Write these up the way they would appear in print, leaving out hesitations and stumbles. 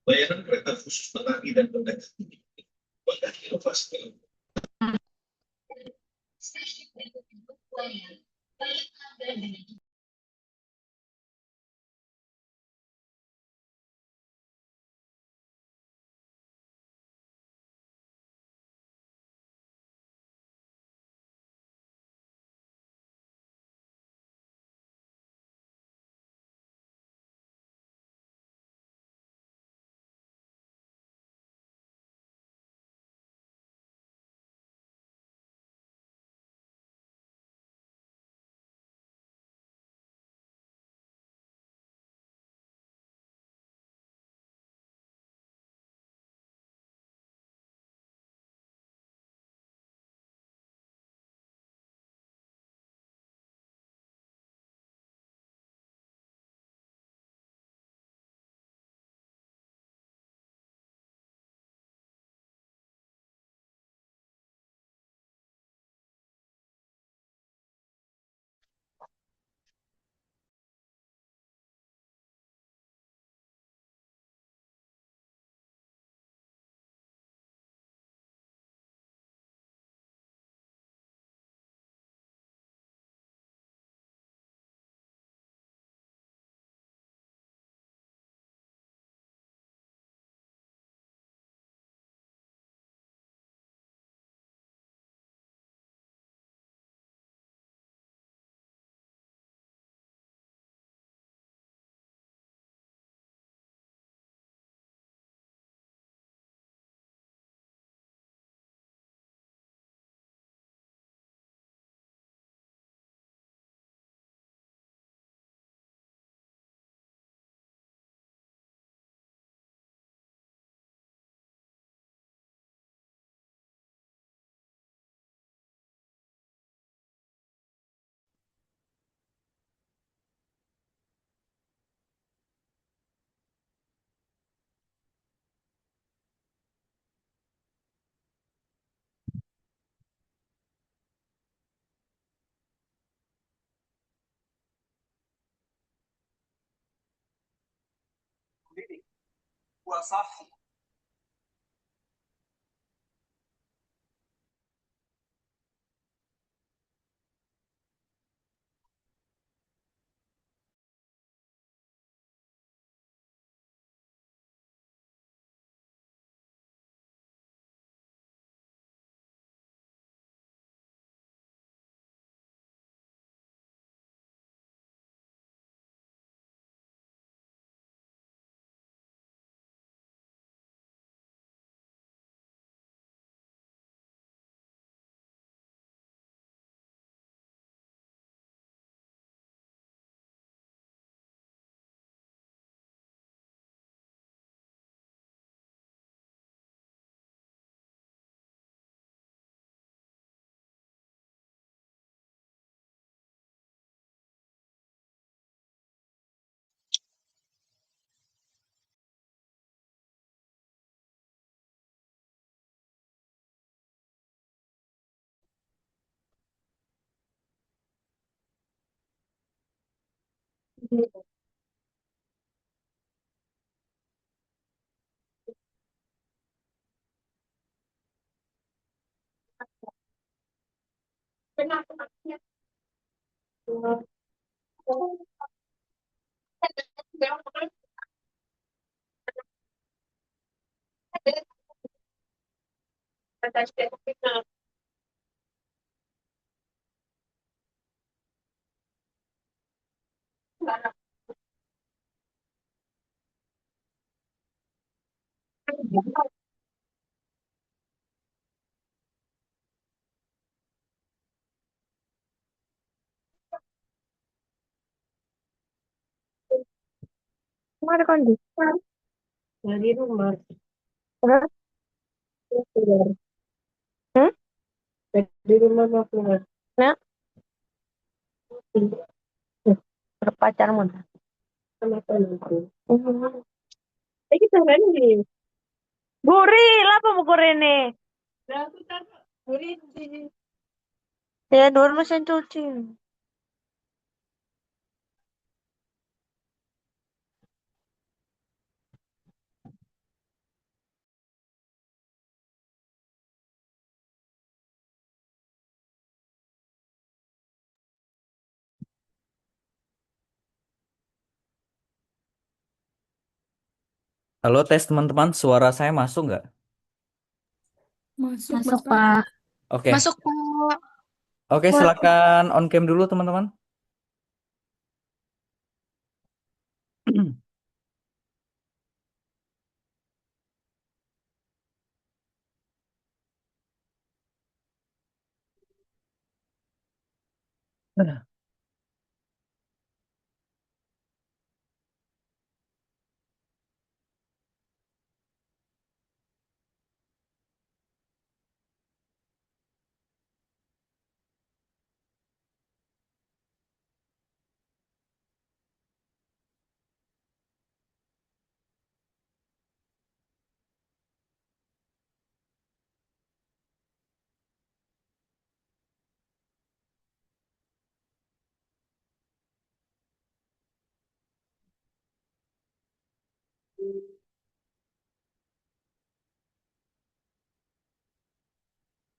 Layanan kereta khusus petani dan pendaki ini banyak inovasi dalam وصح. Kemana kan di? Dari rumah. Hah? Keluar. Hmm? Dari rumah mau keluar. Nah, berpacar mana? Sama temanku. Eh, kita ini. Guri, apa mau goreng? Ya, dua mesin cuci. Halo, tes teman-teman, suara saya masuk nggak? Masuk, Masuk, Bapak. Pak. Oke, Masuk, Pak. oke, silakan on cam dulu teman-teman.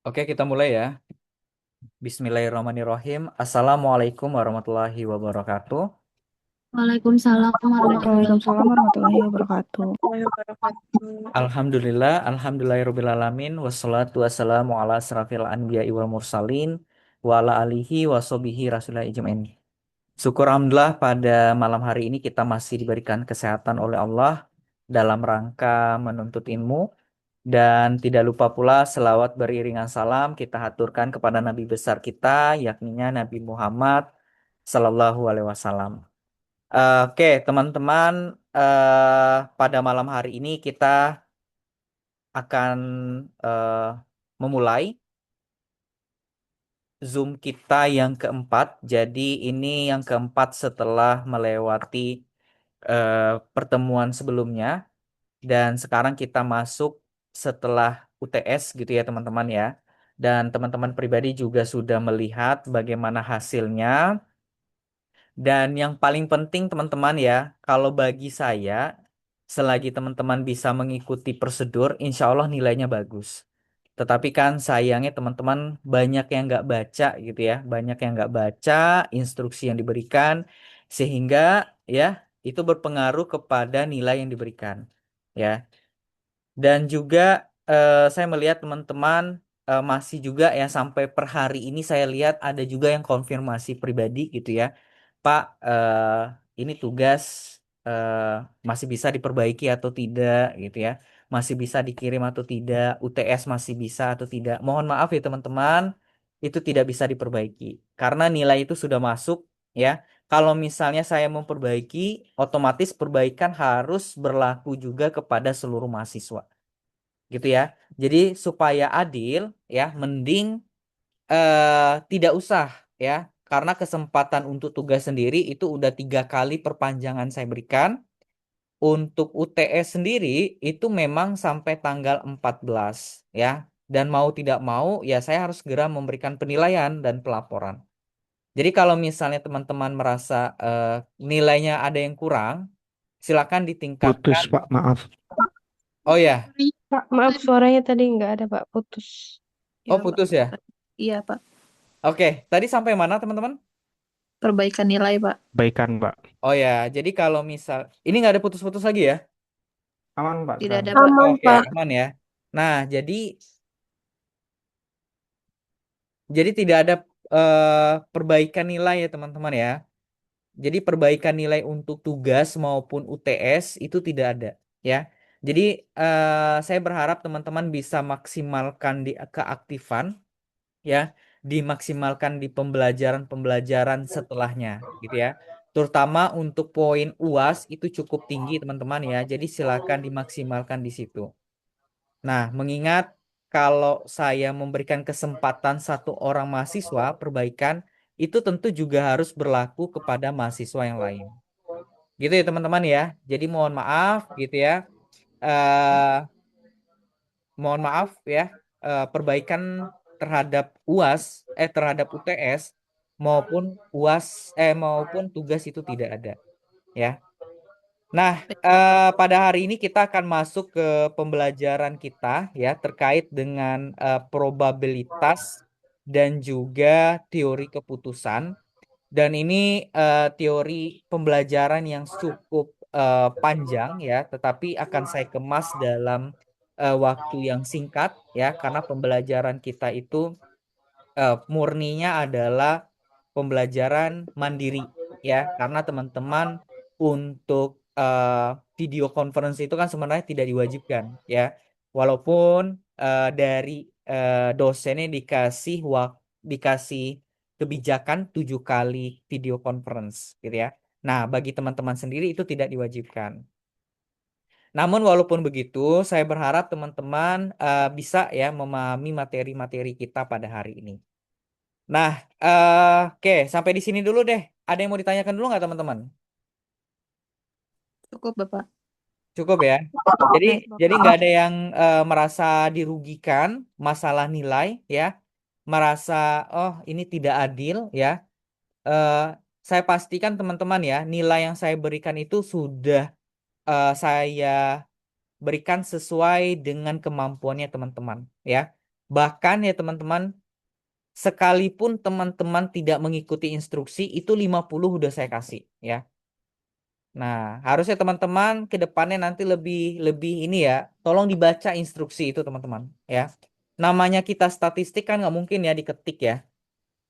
Oke, kita mulai ya. Bismillahirrahmanirrahim. Assalamualaikum warahmatullahi wabarakatuh. Waalaikumsalam warahmatullahi Waalaikumsalam warahmatullahi wabarakatuh. Alhamdulillah, alhamdulillahirrabbilalamin. Wassalatu wassalamu ala asrafil anbiya'i wal mursalin. Wa ala alihi wa sobihi rasulullah ijma'in. Syukur alhamdulillah pada malam hari ini kita masih diberikan kesehatan oleh Allah dalam rangka menuntut ilmu. Dan tidak lupa pula selawat beriringan salam kita haturkan kepada Nabi besar kita, yakninya Nabi Muhammad Sallallahu Alaihi Wasallam. Oke, teman-teman, pada malam hari ini kita akan eh, memulai Zoom kita yang keempat. Jadi ini yang keempat setelah melewati pertemuan sebelumnya. Dan sekarang kita masuk setelah UTS gitu ya teman-teman ya. Dan teman-teman pribadi juga sudah melihat bagaimana hasilnya. Dan yang paling penting teman-teman ya, kalau bagi saya, selagi teman-teman bisa mengikuti prosedur, insya Allah nilainya bagus. Tetapi kan sayangnya teman-teman banyak yang nggak baca gitu ya, banyak yang nggak baca instruksi yang diberikan, sehingga ya itu berpengaruh kepada nilai yang diberikan. Ya, dan juga saya melihat teman-teman masih juga ya sampai per hari ini saya lihat ada juga yang konfirmasi pribadi gitu ya. Pak, ini tugas eh, masih bisa diperbaiki atau tidak gitu ya. Masih bisa dikirim atau tidak, UTS masih bisa atau tidak. Mohon maaf ya teman-teman, itu tidak bisa diperbaiki. Karena nilai itu sudah masuk ya. Kalau misalnya saya memperbaiki, otomatis perbaikan harus berlaku juga kepada seluruh mahasiswa gitu ya. Jadi supaya adil ya, mending tidak usah ya, karena kesempatan untuk tugas sendiri itu udah 3 kali perpanjangan saya berikan. Untuk UTS sendiri itu memang sampai tanggal 14 ya. Dan mau tidak mau ya saya harus segera memberikan penilaian dan pelaporan. Jadi kalau misalnya teman-teman merasa nilainya ada yang kurang, silakan Putus, ditingkatkan. Pak, maaf. Oh ya, Pak, maaf suaranya tadi nggak ada, Pak. Putus. oh Pak. putus ya. Iya, Pak. Oke, tadi sampai mana teman-teman? Perbaikan nilai, Pak. Baikan, Pak. Oh ya, jadi kalau misal ini nggak ada putus-putus lagi ya? Aman, Pak. Tidak ada, sekarang. Pak. Aman, Oke, Pak. aman ya. Nah, jadi tidak ada perbaikan nilai ya teman-teman ya. Jadi perbaikan nilai untuk tugas maupun UTS itu tidak ada ya. Jadi saya berharap teman-teman bisa maksimalkan di keaktifan ya, dimaksimalkan di pembelajaran-pembelajaran setelahnya gitu ya. Terutama untuk poin UAS itu cukup tinggi teman-teman ya. Jadi silakan dimaksimalkan di situ. Nah, mengingat kalau saya memberikan kesempatan satu orang mahasiswa perbaikan, itu tentu juga harus berlaku kepada mahasiswa yang lain. Gitu ya teman-teman ya. Jadi mohon maaf gitu ya. Eh, mohon maaf ya. Perbaikan terhadap UAS, terhadap UTS maupun UAS, maupun tugas itu tidak ada. Ya. Nah, pada hari ini kita akan masuk ke pembelajaran kita ya terkait dengan probabilitas dan juga teori keputusan. Dan ini teori pembelajaran yang cukup panjang ya, tetapi akan saya kemas dalam waktu yang singkat ya, karena pembelajaran kita itu murninya adalah pembelajaran mandiri ya, karena teman-teman untuk video conference itu kan sebenarnya tidak diwajibkan ya, walaupun dari dosennya dikasih kebijakan 7 kali video conference gitu ya. Nah, bagi teman-teman sendiri itu tidak diwajibkan. Namun walaupun begitu, saya berharap teman-teman bisa ya memahami materi-materi kita pada hari ini. Nah, oke, sampai di sini dulu deh. Ada yang mau ditanyakan dulu nggak teman-teman? Cukup, Bapak. Cukup ya. Jadi Baik, Bapak. jadi nggak ada yang merasa dirugikan masalah nilai ya, merasa oh ini tidak adil ya. Eh, saya pastikan teman-teman ya, nilai yang saya berikan itu sudah saya berikan sesuai dengan kemampuannya teman-teman ya. Bahkan ya teman-teman, sekalipun teman-teman tidak mengikuti instruksi, itu 50 udah saya kasih ya. Nah, harusnya teman-teman ke depannya nanti lebih lebih ini ya, tolong dibaca instruksi itu teman-teman ya. Namanya kita statistik kan nggak mungkin ya diketik ya.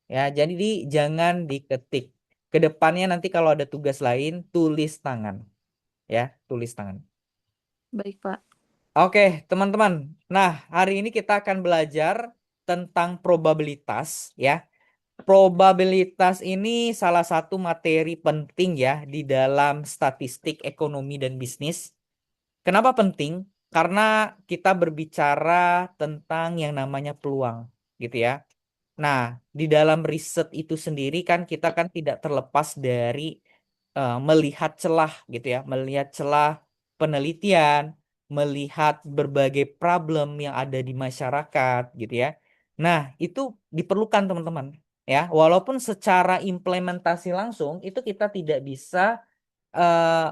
Ya, jadi jangan diketik. Ke depannya nanti kalau ada tugas lain, tulis tangan ya, tulis tangan. Baik, Pak. Oke, teman-teman. Nah, hari ini kita akan belajar tentang probabilitas ya. Probabilitas ini salah satu materi penting ya di dalam statistik ekonomi dan bisnis. Kenapa penting? Karena kita berbicara tentang yang namanya peluang, gitu ya. Nah, di dalam riset itu sendiri kan kita kan tidak terlepas dari melihat celah, gitu ya, melihat celah penelitian, melihat berbagai problem yang ada di masyarakat, gitu ya. Nah, itu diperlukan teman-teman, ya. Walaupun secara implementasi langsung itu kita tidak bisa eh,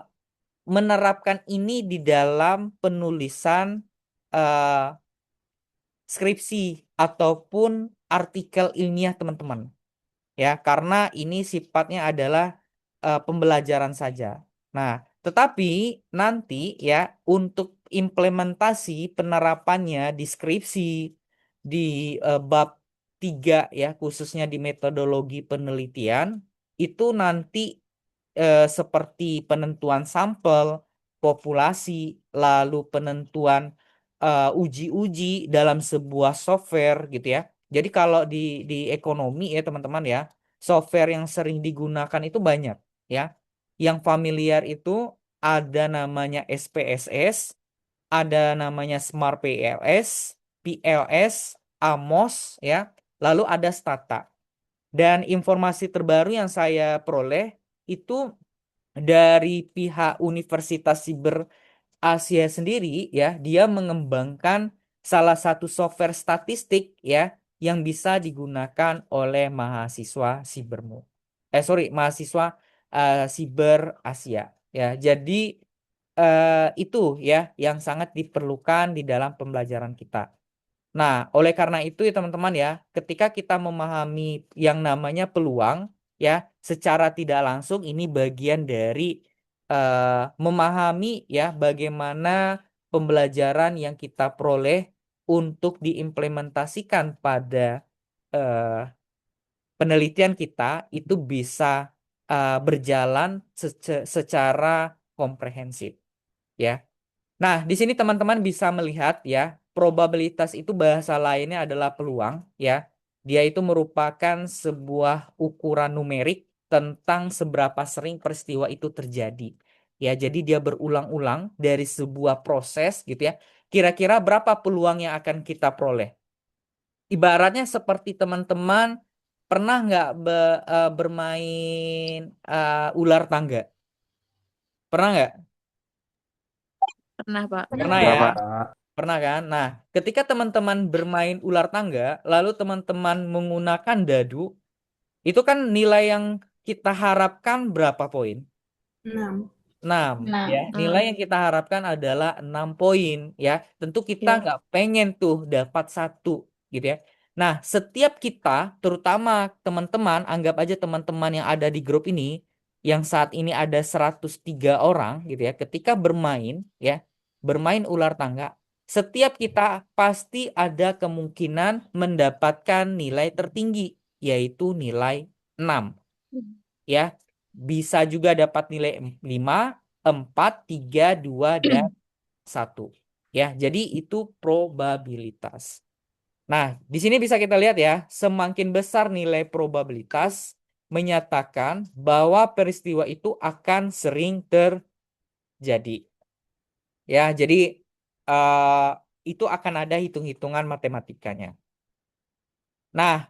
menerapkan ini di dalam penulisan eh, skripsi ataupun artikel ilmiah teman-teman ya, karena ini sifatnya adalah pembelajaran saja. Nah, tetapi nanti ya untuk implementasi penerapannya di skripsi di bab 3 ya, khususnya di metodologi penelitian itu nanti seperti penentuan sampel, populasi, lalu penentuan uji-uji dalam sebuah software gitu ya. Jadi kalau di ekonomi ya teman-teman ya, software yang sering digunakan itu banyak ya. Yang familiar itu ada namanya SPSS, ada namanya Smart PLS, AMOS ya, lalu ada Stata. Dan informasi terbaru yang saya peroleh itu dari pihak Universitas Siber Asia sendiri ya, dia mengembangkan salah satu software statistik ya yang bisa digunakan oleh mahasiswa sibermu. Mahasiswa Siber Asia ya. Jadi itu ya yang sangat diperlukan di dalam pembelajaran kita. Nah, oleh karena itu ya teman-teman ya, ketika kita memahami yang namanya peluang ya, secara tidak langsung ini bagian dari memahami ya bagaimana pembelajaran yang kita peroleh untuk diimplementasikan pada eh, penelitian kita itu bisa berjalan secara komprehensif ya. Nah, di sini teman-teman bisa melihat ya, probabilitas itu bahasa lainnya adalah peluang ya. Dia itu merupakan sebuah ukuran numerik tentang seberapa sering peristiwa itu terjadi. Ya, jadi dia berulang-ulang dari sebuah proses gitu ya. Kira-kira berapa peluang yang akan kita peroleh? Ibaratnya seperti teman-teman pernah nggak bermain ular tangga? Pernah nggak? Pernah, Pak. Pernah Ya, ya? Pak. Pernah kan? Nah, ketika teman-teman bermain ular tangga, lalu teman-teman menggunakan dadu, itu kan nilai yang kita harapkan berapa poin? 6 Nah, ya. Nilai yang kita harapkan adalah 6 poin ya. Tentu kita Ya. nggak pengen tuh dapat 1 gitu ya. Nah, setiap kita, terutama teman-teman, anggap aja teman-teman yang ada di grup ini, yang saat ini ada 103 orang gitu ya, ketika bermain ular tangga, setiap kita pasti ada kemungkinan mendapatkan nilai tertinggi, yaitu nilai 6 ya. Bisa juga dapat nilai 5, 4, 3, 2, dan 1 ya. Jadi itu probabilitas. Nah, di sini bisa kita lihat ya, semakin besar nilai probabilitas menyatakan bahwa peristiwa itu akan sering terjadi. Ya, jadi eh, itu akan ada hitung-hitungan matematikanya. Nah,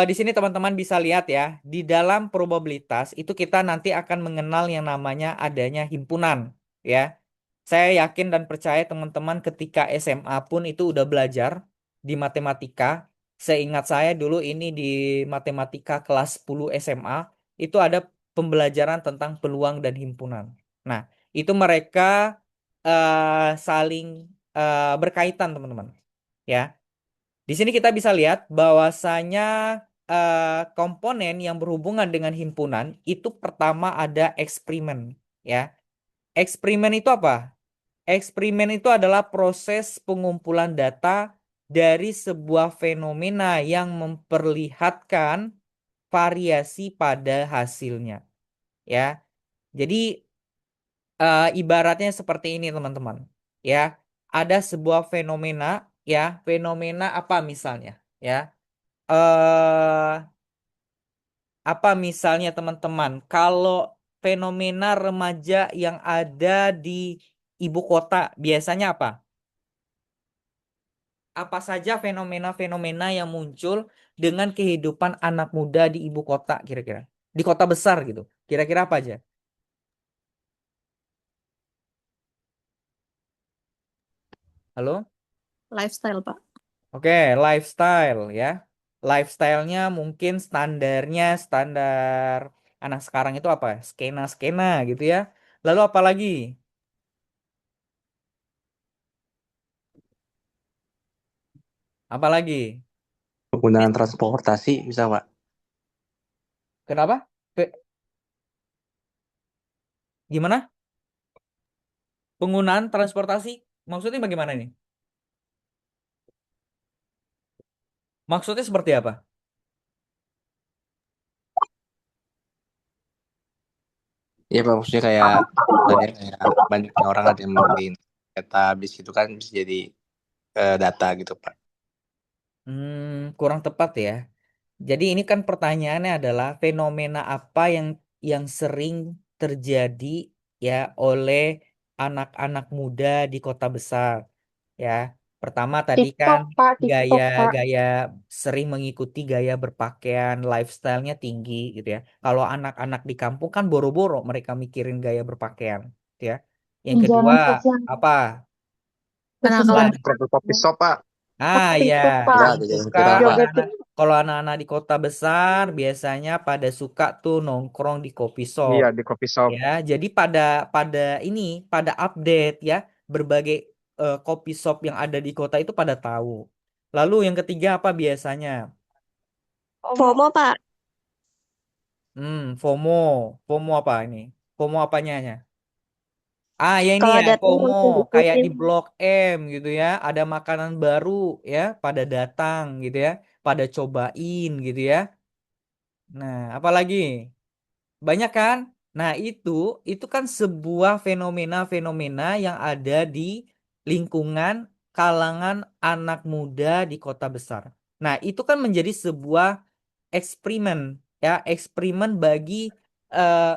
di sini teman-teman bisa lihat ya, di dalam probabilitas itu kita nanti akan mengenal yang namanya adanya himpunan, ya. Saya yakin dan percaya teman-teman ketika SMA pun itu udah belajar di matematika. Seingat saya dulu ini di matematika kelas 10 SMA itu ada pembelajaran tentang peluang dan himpunan. Nah, itu mereka saling berkaitan, teman-teman. Ya. Di sini kita bisa lihat bahwasanya komponen yang berhubungan dengan himpunan itu pertama ada eksperimen, ya. Eksperimen itu apa? Eksperimen itu adalah proses pengumpulan data dari sebuah fenomena yang memperlihatkan variasi pada hasilnya, ya. Jadi ibaratnya seperti ini, teman-teman. Ya, ada sebuah fenomena, ya. Fenomena apa misalnya? Ya. eh Apa misalnya, teman-teman? Kalau fenomena remaja yang ada di ibu kota biasanya apa? Apa saja fenomena-fenomena yang muncul dengan kehidupan anak muda di ibu kota kira-kira? Di kota besar gitu. Kira-kira apa aja? Halo? Lifestyle, Pak. Oke, lifestyle ya. Lifestyle-nya mungkin standar anak sekarang itu apa? Skena-skena gitu ya. Lalu apa lagi? Apa lagi? Penggunaan transportasi bisa, Pak. Kenapa? Pe- Gimana? Penggunaan transportasi? Maksudnya bagaimana ini? Maksudnya seperti apa? Iya, Pak, maksudnya kayak tadi kayak banyaknya orang ada yang beli kereta bis itu kan bisa jadi data gitu, Pak. Kurang tepat ya. Jadi ini kan pertanyaannya adalah fenomena apa yang sering terjadi ya oleh anak-anak muda di kota besar ya. Pertama tadi kan TikTok, Pak, TikTok, Pak. gaya-gaya sering mengikuti gaya berpakaian, lifestyle-nya tinggi gitu ya. Kalau anak-anak di kampung kan boro-boro mereka mikirin gaya berpakaian gitu ya. Yang kedua Jalan sosial apa? Kenakalan. Selain Kopi shop, Pak. ya, TikTok, Pak. Ya, yang ada jalan suka viral, Pak. Joget anak-anak, kalau anak-anak di kota besar biasanya pada suka tuh nongkrong di kopi shop, Iya, di kopi shop. ya. Jadi pada ini, pada update ya, berbagai kopi shop yang ada di kota itu pada tahu. Lalu yang ketiga apa biasanya? FOMO, Pak. FOMO, FOMO apa ini? FOMO apanya? Ya ini Kalau ya, ada teman FOMO langsung kayak ikutin. di Blok M gitu ya, ada makanan baru ya, pada datang gitu ya, pada cobain gitu ya. Nah, apalagi? Banyak kan? Nah, itu kan sebuah fenomena-fenomena yang ada di lingkungan kalangan anak muda di kota besar. Nah, itu kan menjadi sebuah eksperimen ya, eksperimen bagi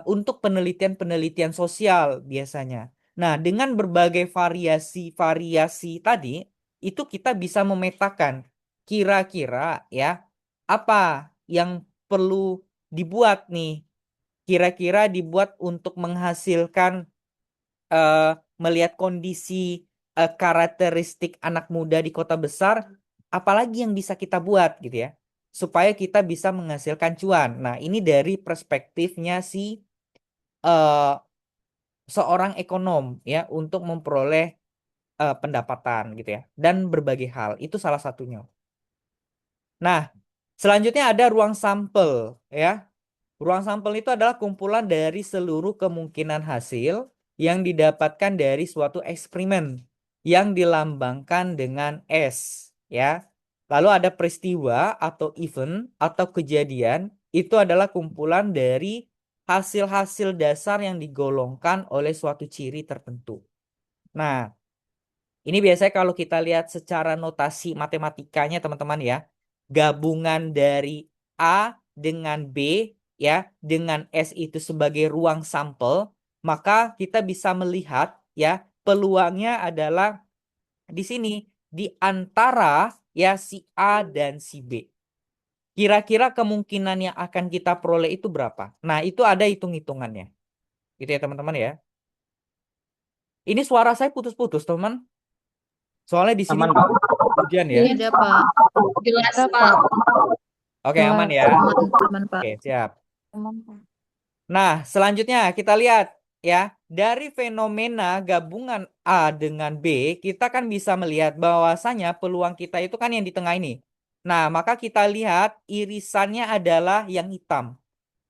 untuk penelitian-penelitian sosial biasanya. Nah, dengan berbagai variasi-variasi tadi, itu kita bisa memetakan kira-kira ya apa yang perlu dibuat nih, kira-kira dibuat untuk menghasilkan eh, melihat kondisi karakteristik anak muda di kota besar, apalagi yang bisa kita buat gitu ya, supaya kita bisa menghasilkan cuan. Nah, ini dari perspektifnya si eh, seorang ekonom ya untuk memperoleh pendapatan gitu ya, dan berbagai hal. Itu salah satunya. Nah, selanjutnya ada ruang sampel ya. Ruang sampel itu adalah kumpulan dari seluruh kemungkinan hasil yang didapatkan dari suatu eksperimen yang dilambangkan dengan S, ya. Lalu ada peristiwa atau event atau kejadian, itu adalah kumpulan dari hasil-hasil dasar yang digolongkan oleh suatu ciri tertentu. Nah, ini biasanya kalau kita lihat secara notasi matematikanya teman-teman ya, gabungan dari A dengan B ya, dengan S itu sebagai ruang sampel, maka kita bisa melihat ya, peluangnya adalah di sini di antara ya si A dan si B. Kira-kira kemungkinan yang akan kita peroleh itu berapa? Nah, itu ada hitung-hitungannya. Gitu ya teman-teman ya. Ini suara saya putus-putus, teman. Soalnya di sini Aman, Pak. hujan ya. Tidak, Pak. Jelas, Ada, Pak. Oke, aman ya. Aman, Pak. Oke, siap. Aman, Pak. Nah, selanjutnya kita lihat ya, dari fenomena gabungan A dengan B, kita kan bisa melihat bahwasanya peluang kita itu kan yang di tengah ini. Nah, maka kita lihat irisannya adalah yang hitam.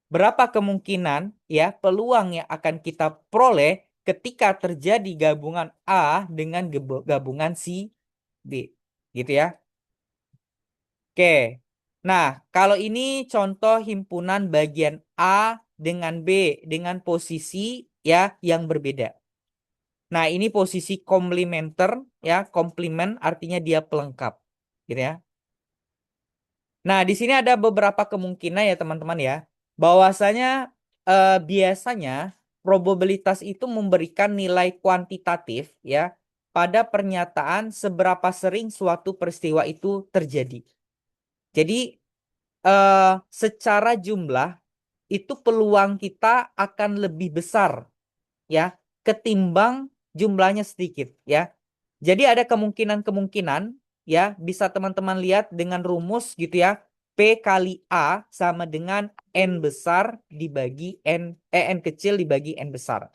Berapa kemungkinan ya peluang yang akan kita peroleh ketika terjadi gabungan A dengan gabungan si B, gitu ya. Oke. Nah, kalau ini contoh himpunan bagian A dengan B dengan posisi ya yang berbeda. Nah, ini posisi komplementer ya, komplement artinya dia pelengkap, gitu ya. Nah, di sini ada beberapa kemungkinan ya teman-teman ya, bahwasanya biasanya probabilitas itu memberikan nilai kuantitatif ya pada pernyataan seberapa sering suatu peristiwa itu terjadi. Jadi secara jumlah itu peluang kita akan lebih besar ya ketimbang jumlahnya sedikit ya. Jadi ada kemungkinan-kemungkinan ya, bisa teman-teman lihat dengan rumus gitu ya. P kali A sama dengan N besar dibagi N kecil dibagi N besar.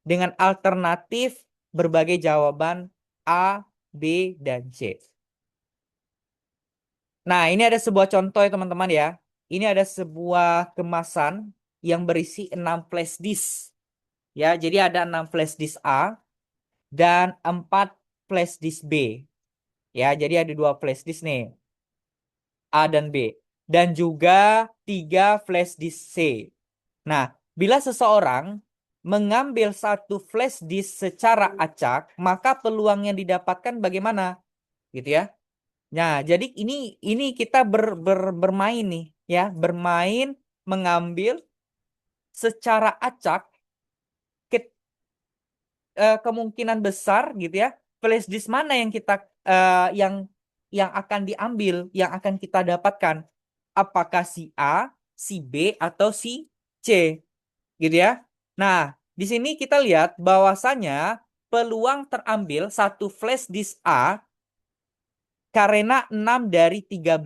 Dengan alternatif berbagai jawaban A, B, dan C. Nah, ini ada sebuah contoh ya teman-teman ya. Ini ada sebuah kemasan yang berisi 6 flash disk. Ya, jadi ada 6 flash disk A dan 4 flash disk B. Ya, jadi ada 2 flash disk nih. A dan B. Dan juga 3 flash disk C. Nah, bila seseorang mengambil satu flash disk secara acak, maka peluang yang didapatkan bagaimana? Gitu ya. Nah, jadi ini kita bermain nih ya, bermain mengambil secara acak kemungkinan besar gitu ya, flash disk mana yang kita yang akan diambil, yang akan kita dapatkan. Apakah si A, si B atau si C gitu ya. Nah, di sini kita lihat bahwasanya peluang terambil satu flash disk A karena 6 dari 13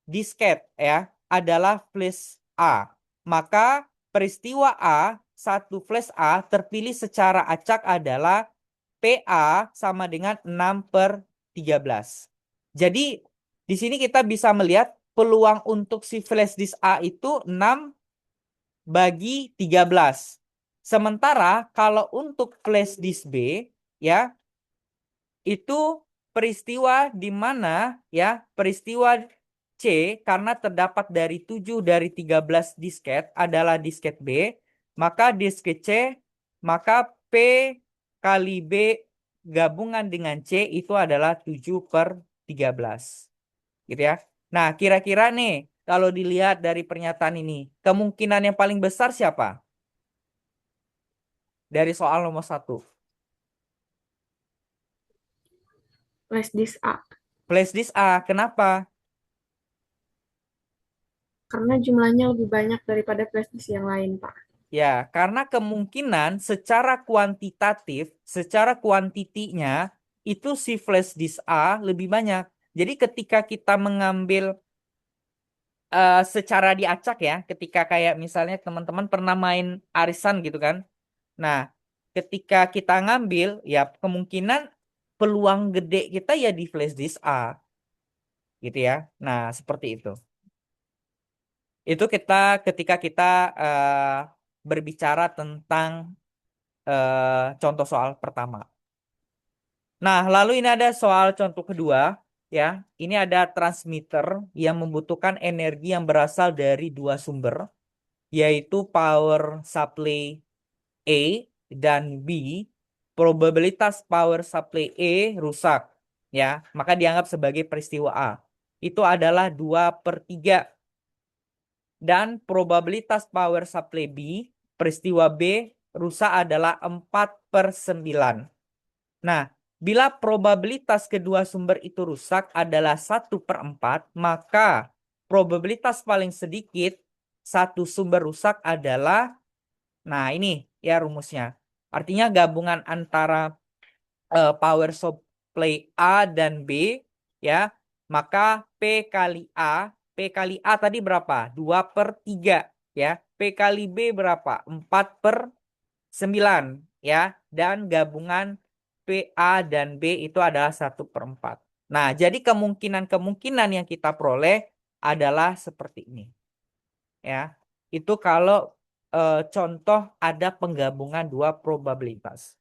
disket ya adalah flash A. Maka peristiwa A, satu flash A terpilih secara acak adalah PA sama dengan 6/13. Jadi di sini kita bisa melihat peluang untuk si flash disk A itu 6/13. Sementara kalau untuk flash disk B ya itu peristiwa di mana ya peristiwa C karena terdapat dari 7 dari 13 disket adalah disket B, maka disket C, maka P kali B gabungan dengan C itu adalah 7/13. Gitu ya. Nah, kira-kira nih kalau dilihat dari pernyataan ini, kemungkinan yang paling besar siapa? Dari soal nomor 1. Flash disk A. Flash disk A, kenapa? Karena jumlahnya lebih banyak daripada flash disk yang lain, Pak. Ya, karena kemungkinan secara kuantitatif, secara kuantitinya, itu si flash disk A lebih banyak. Jadi ketika kita mengambil secara diacak ya, ketika kayak misalnya teman-teman pernah main arisan gitu kan. Nah, ketika kita ngambil, ya kemungkinan peluang gede kita ya di flash disk A. Gitu ya. Nah, seperti itu. Itu ketika kita berbicara tentang contoh soal pertama. Nah, lalu ini ada soal contoh kedua, ya. Ini ada transmitter yang membutuhkan energi yang berasal dari dua sumber, yaitu power supply A dan B. Probabilitas power supply A rusak, ya. Maka dianggap sebagai peristiwa A. Itu adalah 2/3. Dan probabilitas power supply B, peristiwa B rusak adalah 4/9. Nah, bila probabilitas kedua sumber itu rusak adalah 1/4, maka probabilitas paling sedikit satu sumber rusak adalah, nah ini ya rumusnya. Artinya gabungan antara power supply A dan B, ya, maka P kali A tadi berapa? 2/3, ya. P kali B berapa? 4/9, ya. Dan gabungan PA dan B itu adalah 1/4. Nah, jadi kemungkinan-kemungkinan yang kita peroleh adalah seperti ini, ya. Itu kalau contoh ada penggabungan dua probabilitas.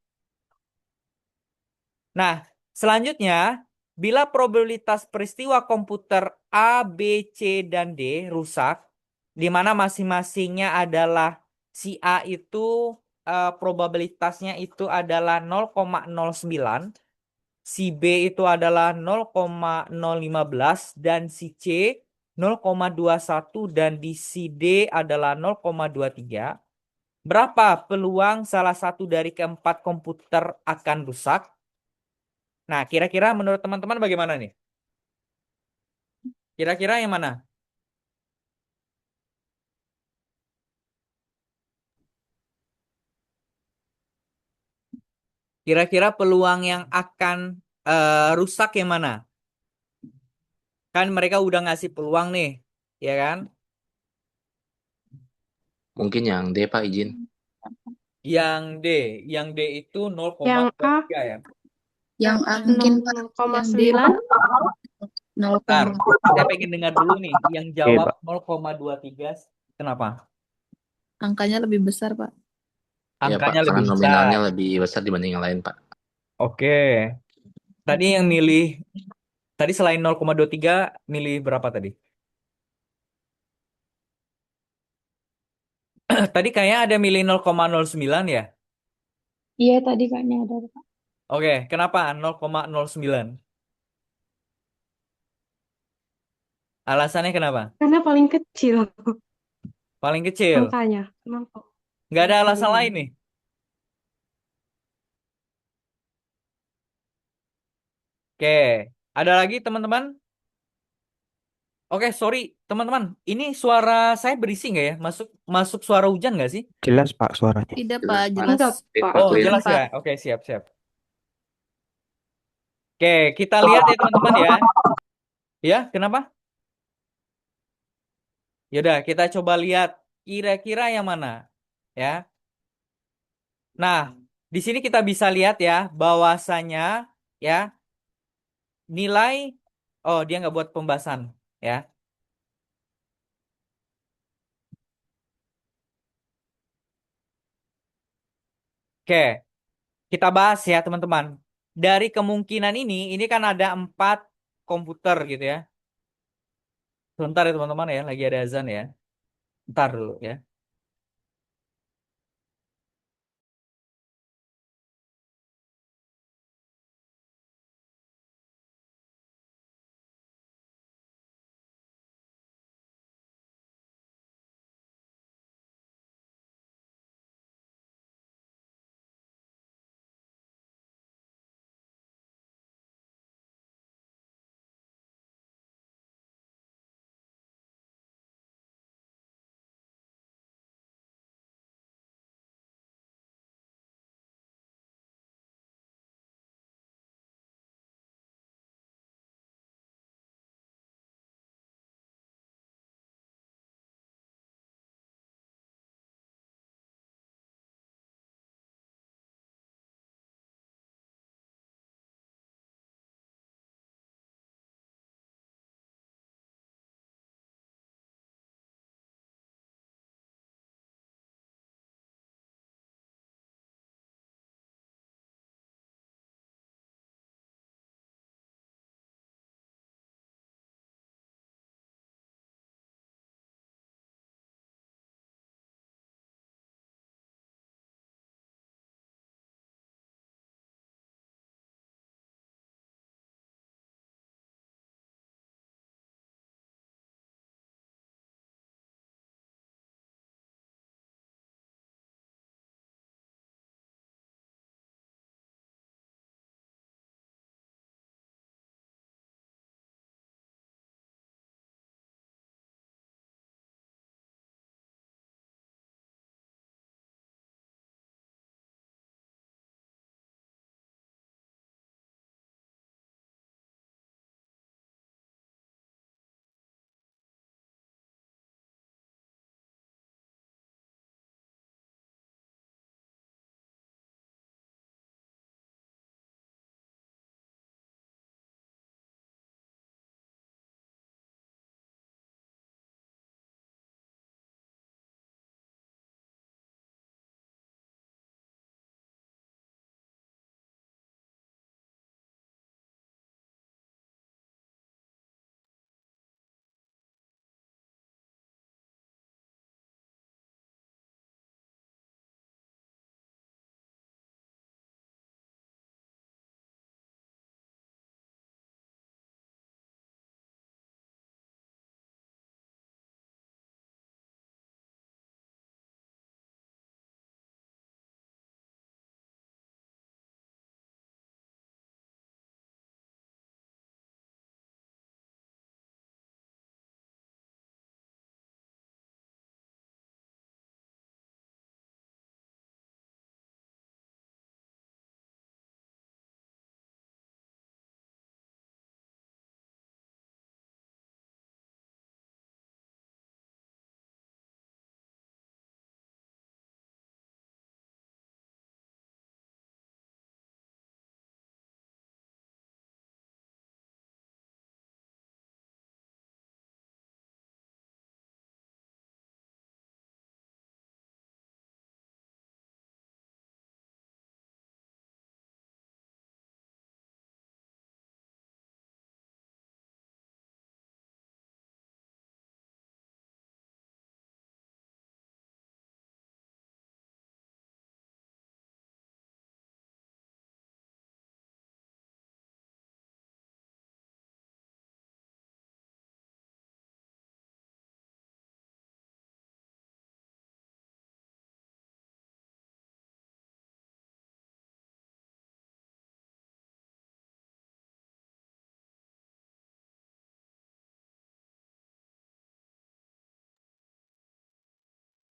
Nah, selanjutnya, bila probabilitas peristiwa komputer A, B, C, dan D rusak, di mana masing-masingnya adalah si A itu probabilitasnya itu adalah 0,09, si B itu adalah 0,015, dan si C 0,21, dan di si D adalah 0,23. Berapa peluang salah satu dari keempat komputer akan rusak? Nah, kira-kira menurut teman-teman bagaimana nih? Kira-kira yang mana? Kira-kira peluang yang akan rusak yang mana? Kan mereka udah ngasih peluang nih, ya kan? Mungkin yang D, Pak, izin. Yang D, itu Yang A 0,3 ya. Yang A mungkin Pak. Yang D 0,9. 0, Bentar, saya pengen dengar dulu nih. Yang Oke, jawab Pak. 0,23, kenapa? angkanya lebih besar Pak. Ya, Pak, Angkanya karena lebih besar. nominalnya lebih besar dibanding yang lain, Pak. Oke. Tadi yang milih, tadi selain 0,23, milih berapa tadi? Tadi kayaknya ada milih 0,09 ya? Iya, tadi kayaknya ada, Pak. Oke, kenapa 0,09? Alasannya kenapa? Karena paling kecil Paling kecil. angkanya. Kenapa? Nggak ada alasan lain nih. Oke, ada lagi teman-teman? Oke, sorry teman-teman. Ini suara saya berisi nggak ya? Masuk suara hujan nggak sih? Jelas Pak suaranya. Tidak Jelas, Pak, Pak. jelas. Enggak, Pak. Oh, Clear. jelas Pak. ya? Oke, siap. Oke, kita lihat ya teman-teman ya. Ya, kenapa? Yaudah, kita coba lihat kira-kira yang mana. Ya. Nah, di sini kita bisa lihat ya, bahwasanya ya nilai, oh dia nggak buat pembahasan ya. Oke, kita bahas ya teman-teman. Dari kemungkinan ini kan ada 4 komputer gitu ya. Sebentar ya teman-teman ya, lagi ada azan ya. Ntar dulu ya.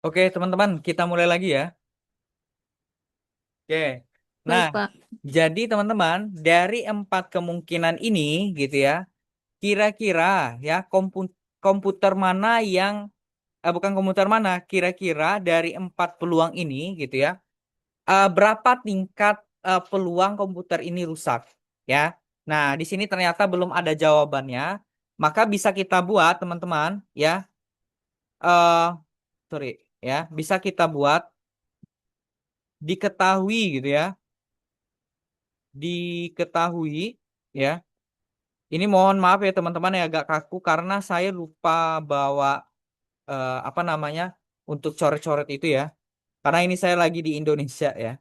Oke, teman-teman, kita mulai lagi ya. Oke. Nah, Baik, Pak. jadi teman-teman, dari 4 kemungkinan ini gitu ya, kira-kira ya komputer mana yang bukan komputer mana, kira-kira dari 4 peluang ini gitu ya, berapa tingkat peluang komputer ini rusak ya. Nah, di sini ternyata belum ada jawabannya, maka bisa kita buat teman-teman ya, eh sorry ya, bisa kita buat diketahui gitu ya, diketahui ya. Ini mohon maaf ya teman-teman ya, agak kaku karena saya lupa bawa apa namanya untuk coret-coret itu ya. Karena ini saya lagi di Indonesia ya.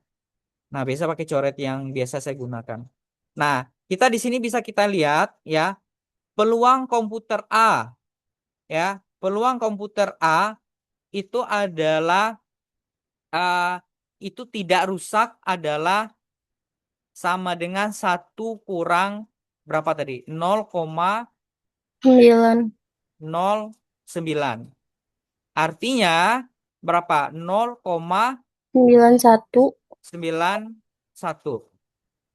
Nah, biasa pakai coret yang biasa saya gunakan. Nah, kita di sini bisa kita lihat ya, peluang komputer A ya. Peluang komputer A itu adalah itu tidak rusak adalah sama dengan 1 kurang berapa tadi? 0,09. Artinya berapa? 0,91.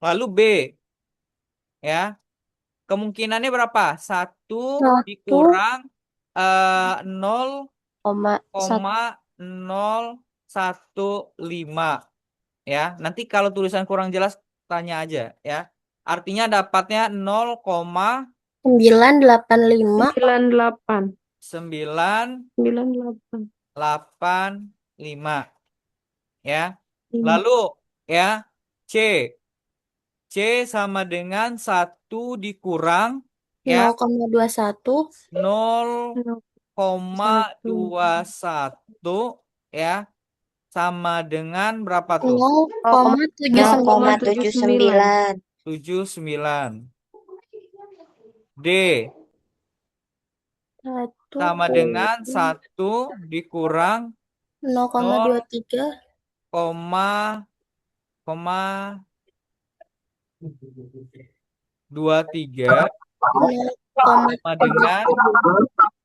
Lalu B ya. Kemungkinannya berapa? 1 dikurang 0,015 ya. Nanti kalau tulisan kurang jelas tanya aja ya. Artinya dapatnya 985. 0,985 ya. Lalu ya C. C sama dengan 1 dikurang ya 0,21. 0,21 ya sama dengan berapa tuh? 0,79. 79. D Satu sama dengan 1 dikurang 0,23. 0,23 sama dengan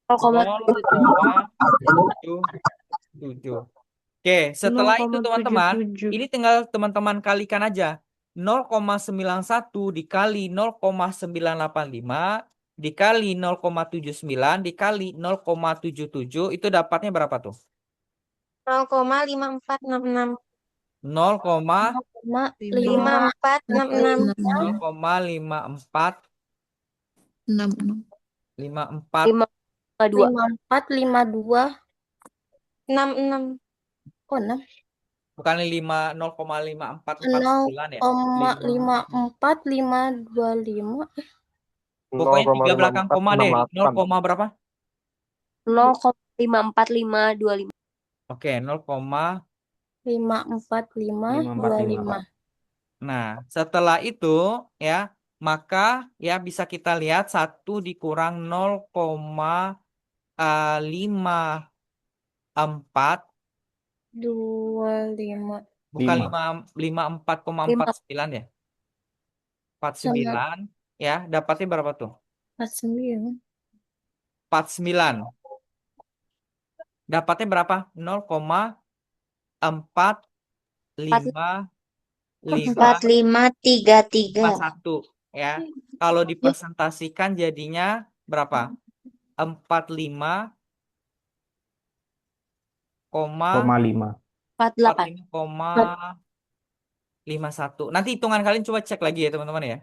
0,77. Oke, setelah itu teman-teman, ini tinggal teman-teman kalikan aja. 0,91 dikali 0,985 dikali 0,79 dikali 0,77 itu dapatnya berapa tuh? 0,5466. 0,5466. 0,5456. 5452. 66. Oh, 6. Bukan 0,5449 ya. 0,54525. Pokoknya 3 belakang koma deh. 0, berapa? 0,54525. Oke, 54525. Nah, setelah itu ya, maka ya bisa kita lihat 1 dikurang 0,54 25. bukan 5. 54,49 ya. 49 ya, dapatnya berapa tuh? 49. 49. Dapatnya berapa? 0,455 4533. ya. Kalau dipresentasikan jadinya berapa? 45,5 48. 45,51. Nanti hitungan kalian coba cek lagi ya teman-teman ya.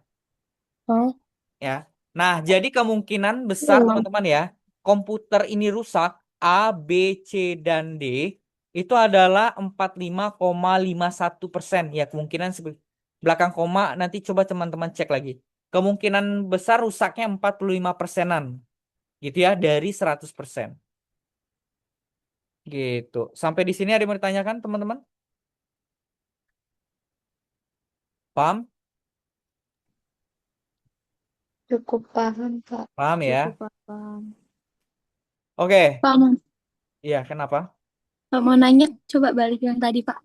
Oh. Ya. Nah, jadi kemungkinan besar teman-teman ya, komputer ini rusak A, B, C, dan D itu adalah 45,51% ya, kemungkinan belakang koma nanti coba teman-teman cek lagi. Kemungkinan besar rusaknya 45%-an gitu ya dari 100%. Gitu. Sampai di sini ada yang mau ditanyakan teman-teman? Paham? Cukup paham, Pak. Paham ya? Cukup paham. Oke. Pak, mau, Iya, kenapa? Pak, mau nanya, coba balik yang tadi, Pak.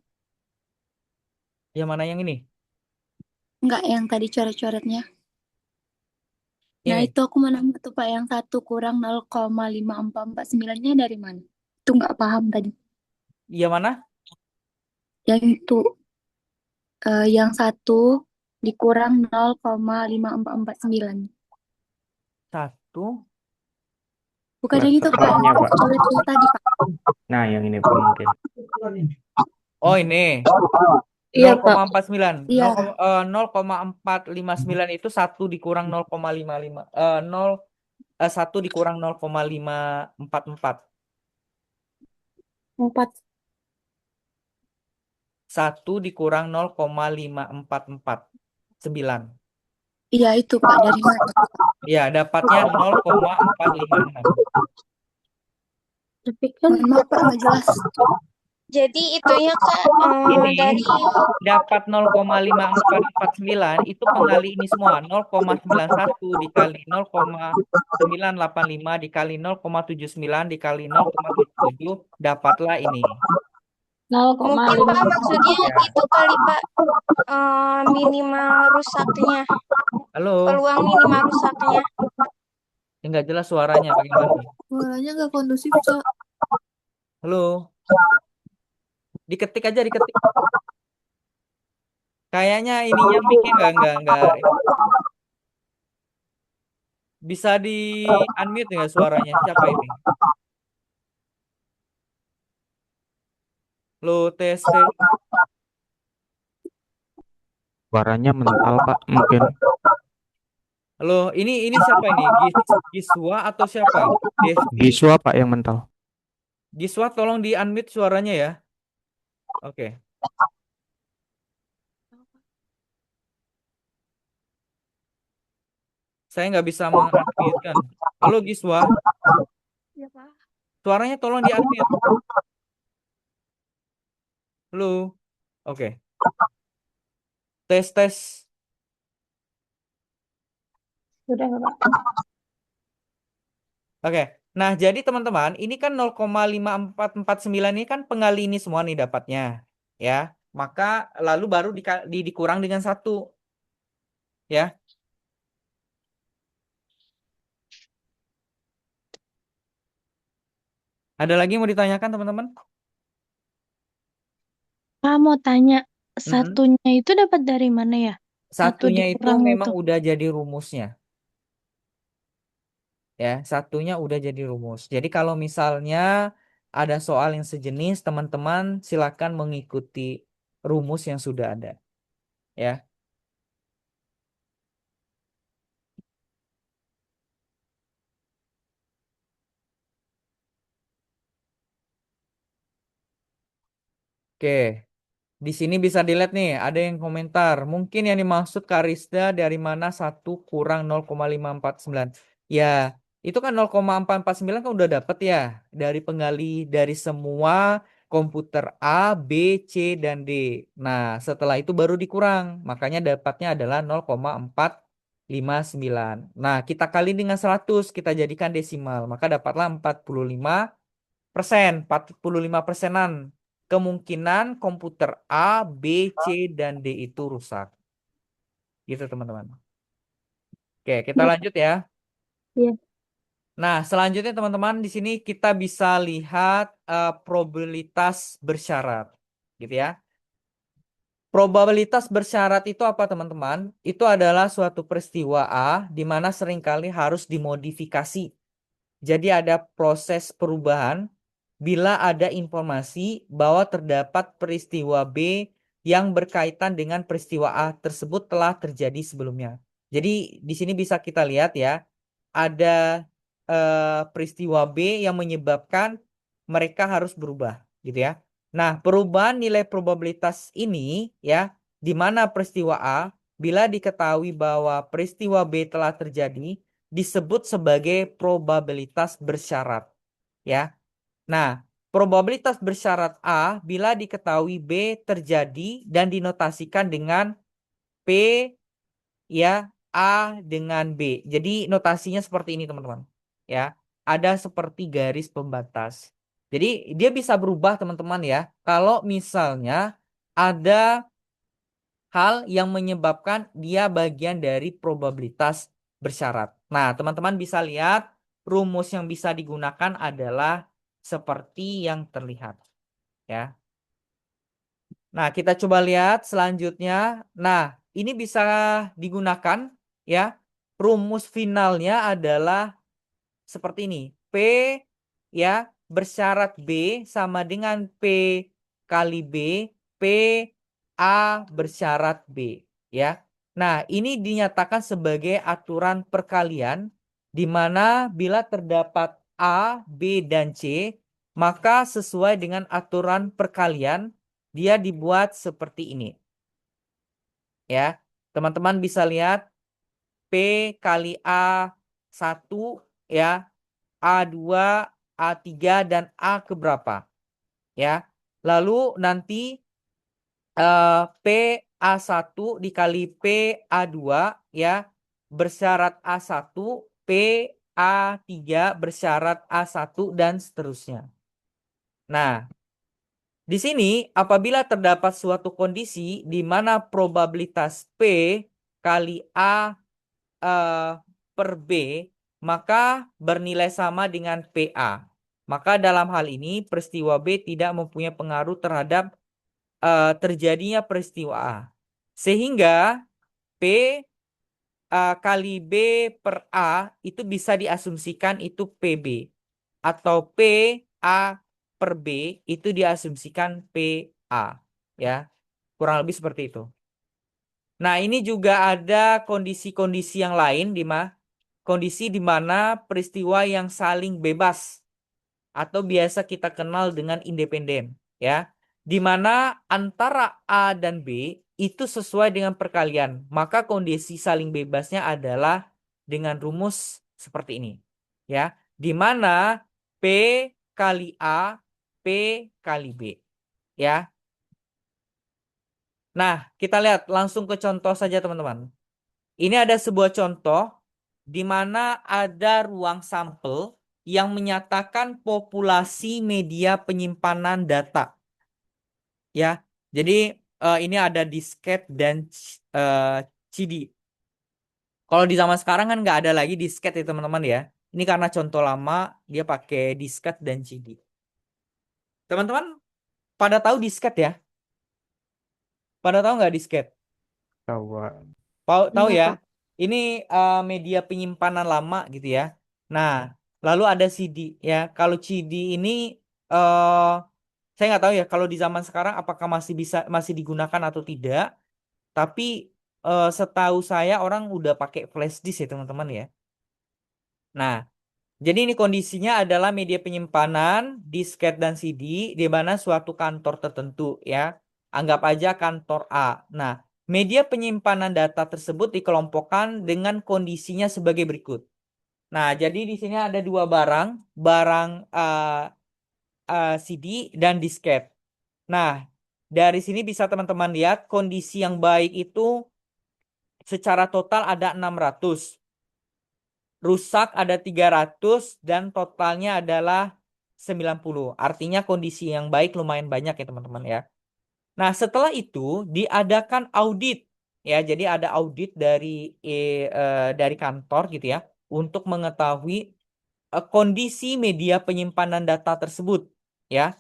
Yang mana yang ini? Enggak, yang tadi coret-coretnya. Nah, Ini. itu aku mau nanya tuh, Pak, yang 1 kurang 0,5449-nya dari mana? Itu nggak paham tadi. Yang mana? Yang itu, yang 1 dikurang 0,5449. 1. Bukan yang itu, Pak. Bawahnya, Pak. Coret-coret tadi, Pak. Nah, yang ini Pak mungkin. Oh, ini. Iya, Pak. 0,49. Iya. 0,459 itu 1 dikurang 0,55. 1 dikurang 0,544. 4. 1 dikurang 0,544. 9. Iya, itu, Pak. Dari mana? Ya, dapatnya 0,456. Tapi kan Mohon maaf, Pak. Nggak jelas. Jadi itunya Kak Ini dari dapat 0,5449 itu penggali ini semua. 0,91 dikali 0,985 dikali 0,79 dikali 0,77 dapatlah ini. mungkin Pak maksudnya itu kali Pak minimal rusaknya. Halo, Peluang minimal rusaknya. nggak jelas suaranya bagaimana? suaranya nggak kondusif, Cak. Halo, diketik aja, diketik. Kayaknya ininya mic-nya nggak bisa di unmute nggak suaranya? Siapa ini? Lo tes. Suaranya mental, Pak, mungkin. Halo, ini siapa ini? Giswa atau siapa? Desti. Giswa, Pak, yang mental. Giswa, tolong di unmute suaranya ya. Oke. Saya nggak bisa meng-unmute kan. Halo Giswa, Ya Pak. suaranya tolong di unmute. Halo. Oke. Tes. Sudah Pak. Oke. Nah, jadi teman-teman, ini kan 0,5449 ini kan pengali ini semua nih dapatnya. Ya. Maka lalu baru dikurang dengan 1. Ya. Ada lagi yang mau ditanyakan teman-teman? Mau tanya, satunya itu dapat dari mana ya? Satunya itu dikurang memang itu. udah jadi rumusnya. Ya, satunya udah jadi rumus. Jadi kalau misalnya ada soal yang sejenis, teman-teman silakan mengikuti rumus yang sudah ada. Ya. Oke. Di sini bisa dilihat nih, ada yang komentar. Mungkin yang dimaksud Karista dari mana 1 kurang 0,549. Ya, itu kan 0,449 kan udah dapet ya. Dari penggali dari semua komputer A, B, C, dan D. Nah, setelah itu baru dikurang. Makanya dapatnya adalah 0,459. Nah, kita kali dengan 100, kita jadikan desimal. Maka dapatlah 45%. 45%-an. Kemungkinan komputer A, B, C, dan D itu rusak. Gitu teman-teman. Oke, kita lanjut ya. Iya. Nah, selanjutnya teman-teman di sini kita bisa lihat probabilitas bersyarat. Gitu ya. Probabilitas bersyarat itu apa teman-teman? Itu adalah suatu peristiwa A di mana seringkali harus dimodifikasi. Jadi ada proses perubahan bila ada informasi bahwa terdapat peristiwa B yang berkaitan dengan peristiwa A tersebut telah terjadi sebelumnya. Jadi di sini bisa kita lihat ya, ada peristiwa B yang menyebabkan mereka harus berubah, gitu ya. Nah, perubahan nilai probabilitas ini ya, di mana peristiwa A bila diketahui bahwa peristiwa B telah terjadi disebut sebagai probabilitas bersyarat, ya. Nah, probabilitas bersyarat A bila diketahui B terjadi dan dinotasikan dengan P ya, A dengan B. Jadi notasinya seperti ini teman-teman. Ya, ada seperti garis pembatas. Jadi dia bisa berubah teman-teman ya. Kalau misalnya ada hal yang menyebabkan dia bagian dari probabilitas bersyarat. Nah, teman-teman bisa lihat rumus yang bisa digunakan adalah seperti yang terlihat. ya. Nah, kita coba lihat selanjutnya. Nah, ini bisa digunakan ya. Rumus finalnya adalah seperti ini. P ya bersyarat B sama dengan P kali B, P A bersyarat B ya. Nah, ini dinyatakan sebagai aturan perkalian di mana bila terdapat A, B, dan C, maka sesuai dengan aturan perkalian dia dibuat seperti ini. Ya, teman-teman bisa lihat P kali A1 ya, A2, A3, dan A keberapa. Ya, lalu nanti P A1 dikali P A2 ya, bersyarat A1, P A3 bersyarat A1, dan seterusnya. Nah, di sini apabila terdapat suatu kondisi di mana probabilitas P kali A per B maka bernilai sama dengan PA. Maka dalam hal ini peristiwa B tidak mempunyai pengaruh terhadap terjadinya peristiwa A. Sehingga P kali B per A itu bisa diasumsikan itu PB. Atau P A per B itu diasumsikan PA. Ya, kurang lebih seperti itu. Nah, ini juga ada kondisi-kondisi yang lain kondisi di mana peristiwa yang saling bebas atau biasa kita kenal dengan independen, ya. Di mana antara A dan B itu sesuai dengan perkalian. Maka kondisi saling bebasnya adalah dengan rumus seperti ini, ya. Di mana P kali A, P kali B, ya. Nah, kita lihat langsung ke contoh saja teman-teman. Ini ada sebuah contoh di mana ada ruang sampel yang menyatakan populasi media penyimpanan data. Ya, jadi ini ada disket dan CD. Kalau di zaman sekarang kan nggak ada lagi disket ya teman-teman ya. Ini karena contoh lama dia pakai disket dan CD. Teman-teman pada tahu disket ya? Pada tahu nggak disket? Tahu. Tahu Iya, ya? Pak. Ini media penyimpanan lama gitu ya. Nah, lalu ada CD ya. Kalau CD ini saya nggak tahu ya kalau di zaman sekarang apakah masih digunakan atau tidak. Tapi setahu saya orang udah pakai flash disk ya teman-teman ya. Nah, jadi ini kondisinya adalah media penyimpanan disket dan CD di mana suatu kantor tertentu ya. Anggap aja kantor A. Nah, media penyimpanan data tersebut dikelompokkan dengan kondisinya sebagai berikut. Nah, jadi di sini ada dua barang CD dan disket. Nah, dari sini bisa teman-teman lihat kondisi yang baik itu secara total ada 600. Rusak ada 300 dan totalnya adalah 90. Artinya kondisi yang baik lumayan banyak ya teman-teman ya. Nah, setelah itu diadakan audit ya. Jadi ada audit dari kantor gitu ya untuk mengetahui kondisi media penyimpanan data tersebut ya.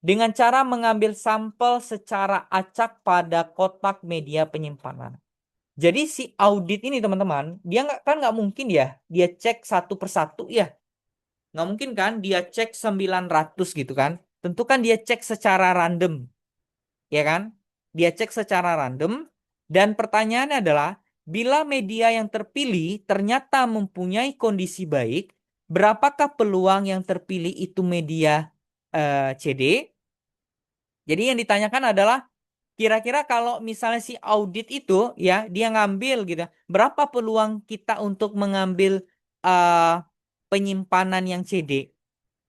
Dengan cara mengambil sampel secara acak pada kotak media penyimpanan. Jadi si audit ini teman-teman, dia nggak mungkin ya, dia cek satu persatu ya. Nggak mungkin kan dia cek 900 gitu kan. Tentu kan dia cek secara random. Ya kan? Dia cek secara random. Dan pertanyaannya adalah, bila media yang terpilih ternyata mempunyai kondisi baik, berapakah peluang yang terpilih itu media CD? Jadi yang ditanyakan adalah, kira-kira kalau misalnya si audit itu ya dia ngambil gitu, berapa peluang kita untuk mengambil penyimpanan yang CD,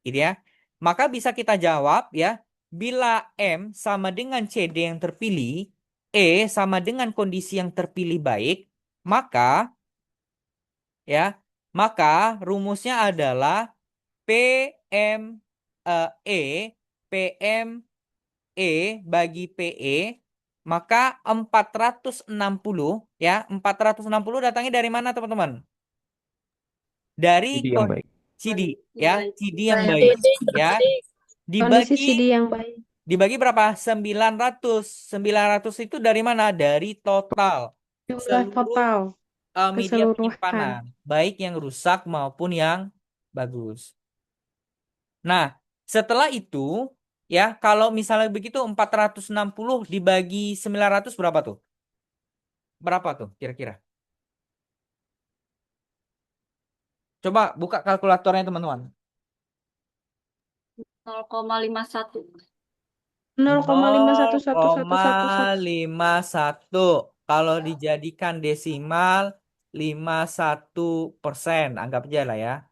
gitu ya? Maka bisa kita jawab ya, bila M sama dengan CD yang terpilih, E sama dengan kondisi yang terpilih baik, maka rumusnya adalah PM PM E bagi PE, maka 460 ya, 460 datangnya dari mana teman-teman? Dari CD yang baik. CD ya, CD yang Baik. baik ya. Kondisi Dibagi CD yang baik. Dibagi berapa? 900. 900 itu dari mana? Dari total Jumlah seluruh total media keseluruhan. penyimpanan, baik yang rusak maupun yang bagus. Nah, setelah itu ya, kalau misalnya begitu 460 dibagi 900 berapa tuh? Berapa tuh kira-kira? Coba buka kalkulatornya teman-teman. 0,51. 0,511111. 0,51. Kalau dijadikan desimal 51%. Anggap aja lah ya.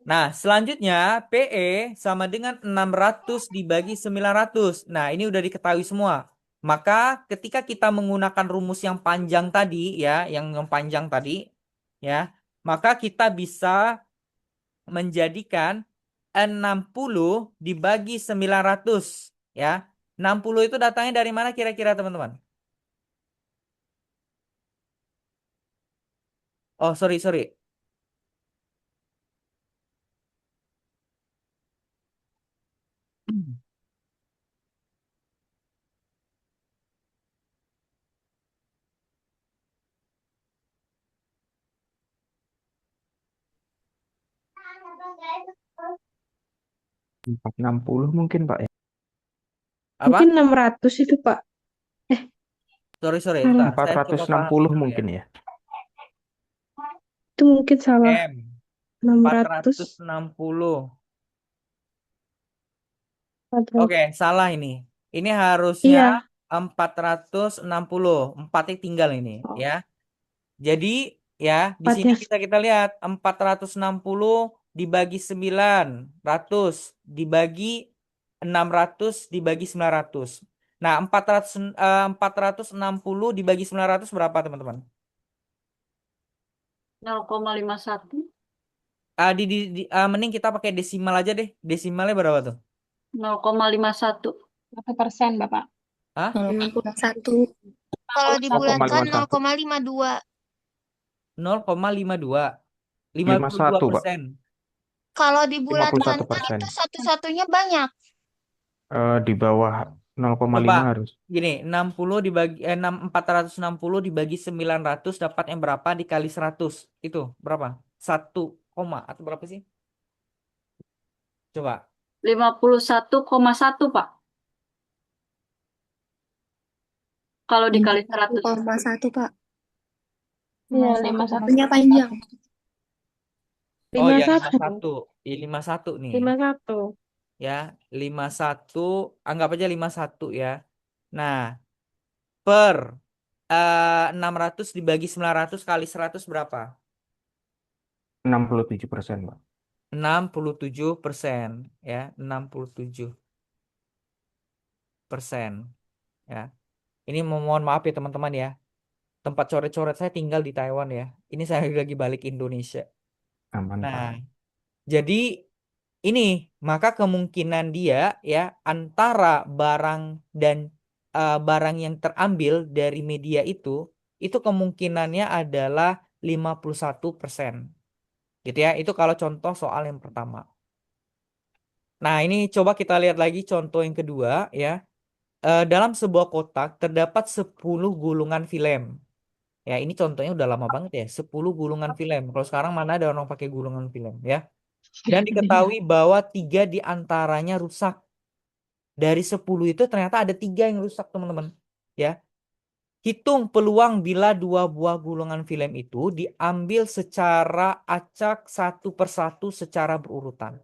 Nah, selanjutnya PE sama dengan 600 dibagi 900. Nah, ini udah diketahui semua. Maka ketika kita menggunakan rumus yang panjang tadi ya, yang panjang tadi ya, maka kita bisa menjadikan 60 dibagi 900 ya. 60 itu datangnya dari mana kira-kira teman-teman? Oh, sorry. 460 mungkin Pak ya. Apa? Mungkin 600 itu, Pak. Sorry. Salah. Entar, saya coba pahami 460 dulu mungkin ya. Itu mungkin salah. M 600. 460. 400. Oke, salah ini. Ini harusnya Iya. 460. 4-nya tinggal ini ya. Jadi ya, di sini Empatnya bisa kita lihat 460 dibagi 900 dibagi 600 dibagi 900. Nah, 460 dibagi 900 berapa, teman-teman? 0,51. Mending kita pakai desimal aja deh. Desimalnya berapa tuh? 0,51. 1%, Bapak. Hah? 0,1. Kalau dibulatkan 0,51. 0,52. 0,52. 51 Pak. 52%. Kalau dibulatkan 51%. itu satu-satunya banyak. Di bawah 0,5 Coba harus. gini, 460 dibagi 900 dapat yang berapa dikali 100? Itu berapa? 1 koma atau berapa sih? Coba. 51,1, Pak. Kalau dikali 100. 0,1 Pak. Iya, 51. Punya panjang. Oh ya, 51. 51. 51 nih. 51. Ya, 51, anggap aja 51 ya. Nah, per 600 dibagi 900 kali 100 berapa? 67% Pak. 67% ya, 67% ya. Ini mohon maaf ya teman-teman ya. Tempat coret-coret saya tinggal di Taiwan ya. Ini saya lagi balik Indonesia. Aman Pak. Nah, jadi ini maka kemungkinan dia ya antara barang dan barang yang terambil dari media itu kemungkinannya adalah 51%. Gitu ya. Itu kalau contoh soal yang pertama. Nah, ini coba kita lihat lagi contoh yang kedua ya. Dalam sebuah kotak terdapat 10 gulungan film. Ya, ini contohnya udah lama banget ya. 10 gulungan film. Kalau sekarang mana ada orang pakai gulungan film ya. Dan diketahui bahwa 3 di antaranya rusak. Dari 10 itu ternyata ada 3 yang rusak, teman-teman. Ya. Hitung peluang bila 2 buah gulungan film itu diambil secara acak satu persatu secara berurutan.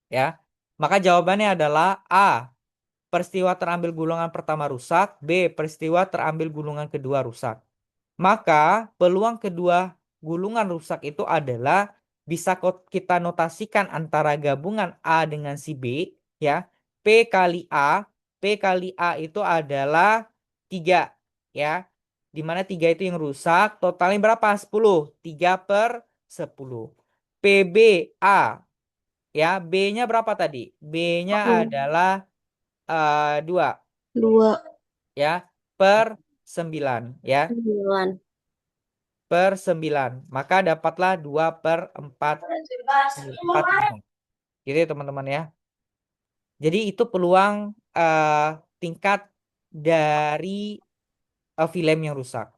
Ya. Maka jawabannya adalah A. Peristiwa terambil gulungan pertama rusak. B. Peristiwa terambil gulungan kedua rusak. Maka peluang kedua gulungan rusak itu adalah bisa kita notasikan antara gabungan A dengan si B ya. P kali A itu adalah 3 ya. Dimana 3 itu yang rusak, totalnya berapa? 10. 3/10. PBA ya, B-nya berapa tadi? B-nya adalah 2 ya, per 9 ya. 9/9. Maka dapatlah 2/4. 4. Gitu ya teman-teman ya. Jadi itu peluang tingkat dari filem yang rusak.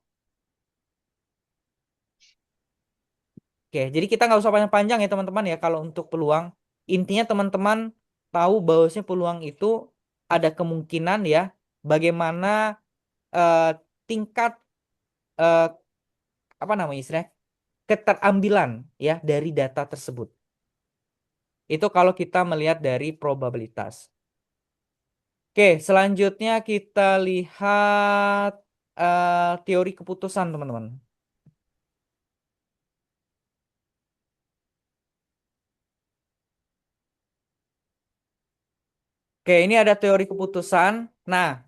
Oke, jadi kita nggak usah panjang-panjang ya teman-teman ya kalau untuk peluang. Intinya teman-teman tahu bahwasanya peluang itu ada kemungkinan ya bagaimana eh, tingkat eh, apa namanya istilahnya keterambilan ya dari data tersebut. Itu kalau kita melihat dari probabilitas. Oke, selanjutnya kita lihat teori keputusan teman-teman. Oke, ini ada teori keputusan. Nah,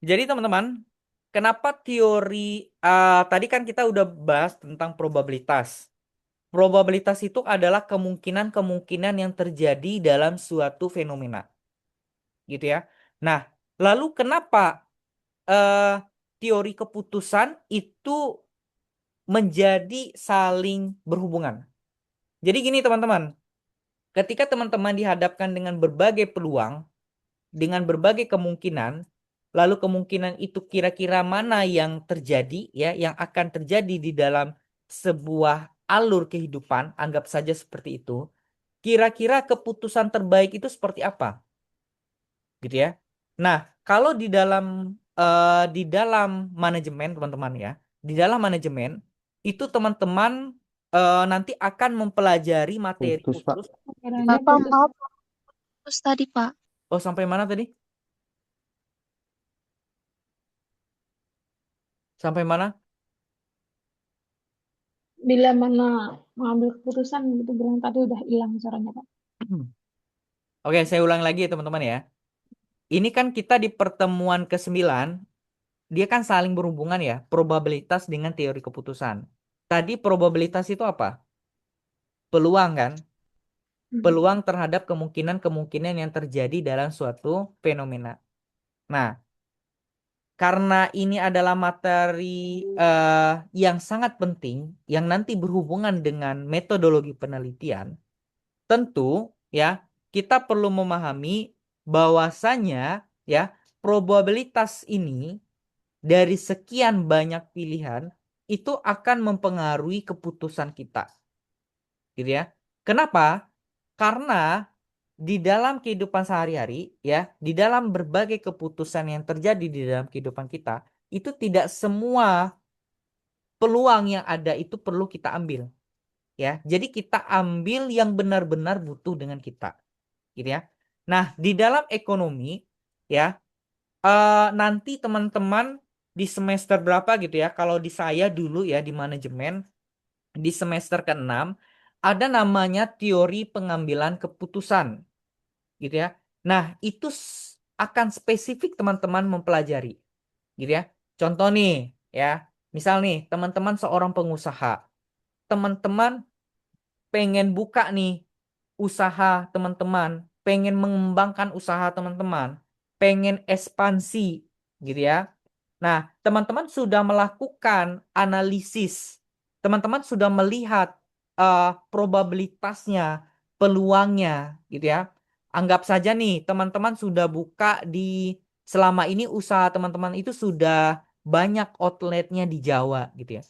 jadi teman-teman, kenapa teori tadi kan kita udah bahas tentang probabilitas. Probabilitas itu adalah kemungkinan-kemungkinan yang terjadi dalam suatu fenomena. Gitu ya. Nah, lalu kenapa teori keputusan itu menjadi saling berhubungan? Jadi gini teman-teman, ketika teman-teman dihadapkan dengan berbagai peluang, dengan berbagai kemungkinan, lalu kemungkinan itu kira-kira mana yang terjadi ya, yang akan terjadi di dalam sebuah alur kehidupan, anggap saja seperti itu. Kira-kira keputusan terbaik itu seperti apa? Gitu ya. Nah, kalau di dalam manajemen teman-teman ya, di dalam manajemen itu teman-teman nanti akan mempelajari materi Putus, Pak. khusus. Kiranya Bapak putus. mau putus tadi, Pak. Oh, sampai mana tadi? Sampai mana? Bila mana mengambil keputusan itu bilang tadi udah hilang suaranya, Pak. Oke, saya ulang lagi ya teman-teman ya. Ini kan kita di pertemuan ke-9, dia kan saling berhubungan ya, probabilitas dengan teori keputusan. Tadi probabilitas itu apa? Peluang kan? Peluang terhadap kemungkinan-kemungkinan yang terjadi dalam suatu fenomena. Nah, karena ini adalah materi yang sangat penting, yang nanti berhubungan dengan metodologi penelitian, tentu ya kita perlu memahami bahwasanya ya probabilitas ini dari sekian banyak pilihan itu akan mempengaruhi keputusan kita. Gitu ya. Kenapa? Karena di dalam kehidupan sehari-hari ya, di dalam berbagai keputusan yang terjadi di dalam kehidupan kita, itu tidak semua peluang yang ada itu perlu kita ambil. Ya, jadi kita ambil yang benar-benar butuh dengan kita. Gitu ya. Nah, di dalam ekonomi ya, nanti teman-teman di semester berapa gitu ya, kalau di saya dulu ya di manajemen di semester ke-6 ada namanya teori pengambilan keputusan gitu ya. Nah, itu akan spesifik teman-teman mempelajari gitu ya. Contoh nih ya, misal nih teman-teman seorang pengusaha, teman-teman pengen buka nih usaha teman-teman, pengen mengembangkan usaha teman-teman, pengen ekspansi gitu ya. Nah, teman-teman sudah melakukan analisis, teman-teman sudah melihat probabilitasnya, peluangnya gitu ya. Anggap saja nih, teman-teman sudah buka selama ini usaha teman-teman itu sudah banyak outletnya di Jawa gitu ya.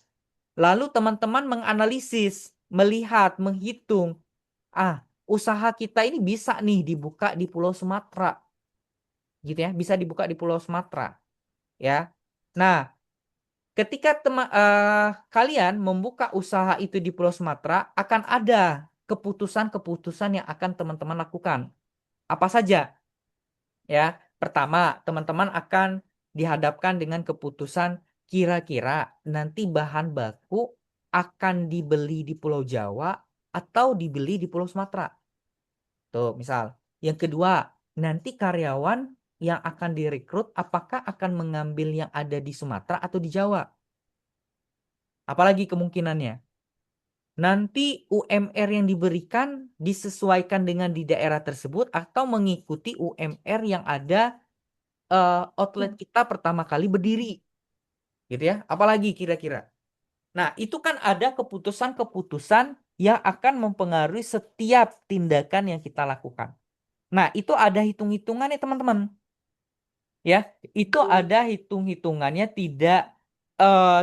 Lalu teman-teman menganalisis, melihat, menghitung, usaha kita ini bisa nih dibuka di Pulau Sumatera. Gitu ya, bisa dibuka di Pulau Sumatera. Ya. Nah, ketika kalian membuka usaha itu di Pulau Sumatera, akan ada keputusan-keputusan yang akan teman-teman lakukan. Apa saja? Ya, pertama, teman-teman akan dihadapkan dengan keputusan kira-kira nanti bahan baku akan dibeli di Pulau Jawa atau dibeli di Pulau Sumatera. Tuh, misal. Yang kedua, nanti karyawan yang akan direkrut apakah akan mengambil yang ada di Sumatera atau di Jawa? Apalagi kemungkinannya? Nanti UMR yang diberikan disesuaikan dengan di daerah tersebut atau mengikuti UMR yang ada outlet kita pertama kali berdiri. Gitu ya. Apalagi kira-kira. Nah, itu kan ada keputusan-keputusan yang akan mempengaruhi setiap tindakan yang kita lakukan. Nah, itu ada hitung-hitungannya teman-teman. Ya, itu ada hitung-hitungannya,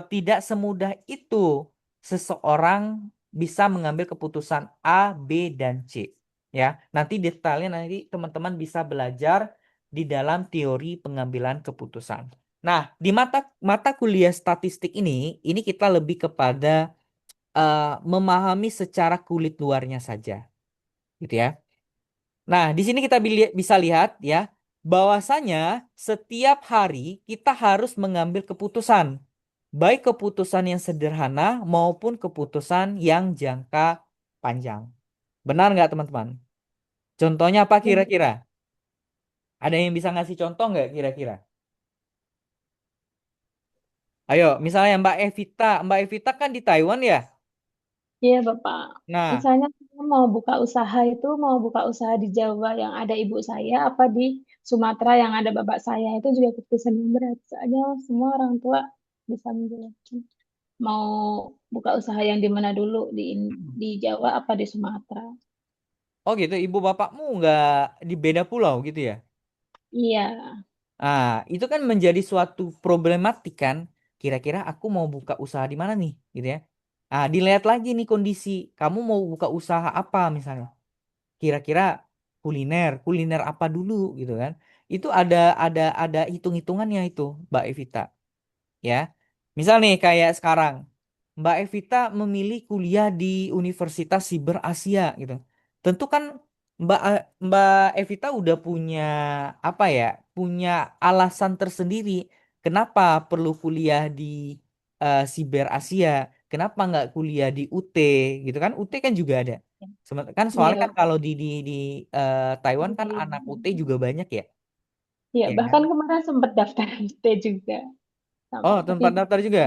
tidak semudah itu seseorang bisa mengambil keputusan A, B, dan C. Ya, nanti detailnya nanti teman-teman bisa belajar di dalam teori pengambilan keputusan. Nah, di mata kuliah statistik ini kita lebih kepada memahami secara kulit luarnya saja, gitu ya. Nah, di sini kita bisa lihat ya, bahwasanya setiap hari kita harus mengambil keputusan, baik keputusan yang sederhana maupun keputusan yang jangka panjang. Benar nggak teman-teman? Contohnya apa kira-kira? Ada yang bisa ngasih contoh nggak kira-kira? Ayo, misalnya Mbak Evita kan di Taiwan ya. Iya, Bapak. Nah, Misalnya saya mau buka usaha itu, mau buka usaha di Jawa yang ada ibu saya, apa di Sumatera yang ada bapak saya, itu juga keputusan yang berat. Soalnya semua orang tua bisa menjelaskan. Mau buka usaha yang di mana dulu, di Jawa apa di Sumatera. oh gitu, ibu bapakmu nggak di beda pulau gitu ya? Iya, Ah, itu kan menjadi suatu problematik kan. Kira-kira aku mau buka usaha di mana nih, gitu ya. Ah, dilihat lagi nih kondisi. Kamu mau buka usaha apa misalnya? Kira-kira kuliner apa dulu gitu kan? Itu ada hitung-hitungannya itu, Mbak Evita. Ya, misal nih kayak sekarang, Mbak Evita memilih kuliah di Universitas Siber Asia gitu. Tentu kan Mbak Evita udah punya apa ya, punya alasan tersendiri kenapa perlu kuliah di Siber Asia, kenapa nggak kuliah di UT gitu kan? UT kan juga ada. Kan soalnya kan iya, kalau di Taiwan kan anak UT juga banyak ya, iya. ya kan? Bahkan kemarin sempat daftar MT juga, Oh, tapi tempat daftar juga.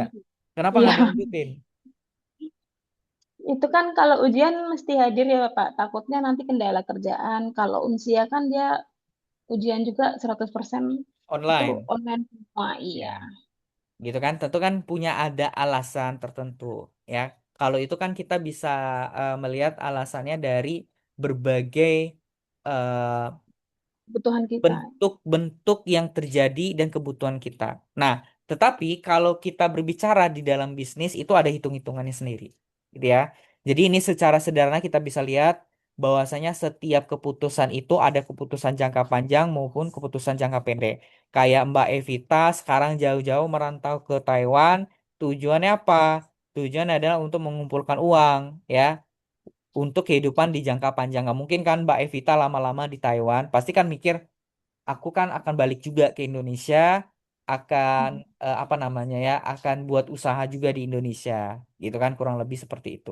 Kenapa iya. nggak dilanjutin? Itu kan kalau ujian mesti hadir ya Pak. Takutnya nanti kendala kerjaan. Kalau unsia kan dia ujian juga 100% itu Online. online semua. Ya, Iya. gitu kan. Tentu kan punya ada alasan tertentu ya. Kalau itu kan kita bisa melihat alasannya dari berbagai eh, Kebutuhan kita. bentuk-bentuk yang terjadi dan kebutuhan kita. Nah, tetapi kalau kita berbicara di dalam bisnis itu ada hitung-hitungannya sendiri, gitu ya. Jadi ini secara sederhana kita bisa lihat bahwasanya setiap keputusan itu ada keputusan jangka panjang maupun keputusan jangka pendek. Kayak Mbak Evita sekarang jauh-jauh merantau ke Taiwan, tujuannya apa? Tujuan adalah untuk mengumpulkan uang, ya, untuk kehidupan di jangka panjang. Nggak mungkin kan Mbak Evita lama-lama di Taiwan, pasti kan mikir aku kan akan balik juga ke Indonesia, akan apa namanya ya, akan buat usaha juga di Indonesia, gitu kan kurang lebih seperti itu.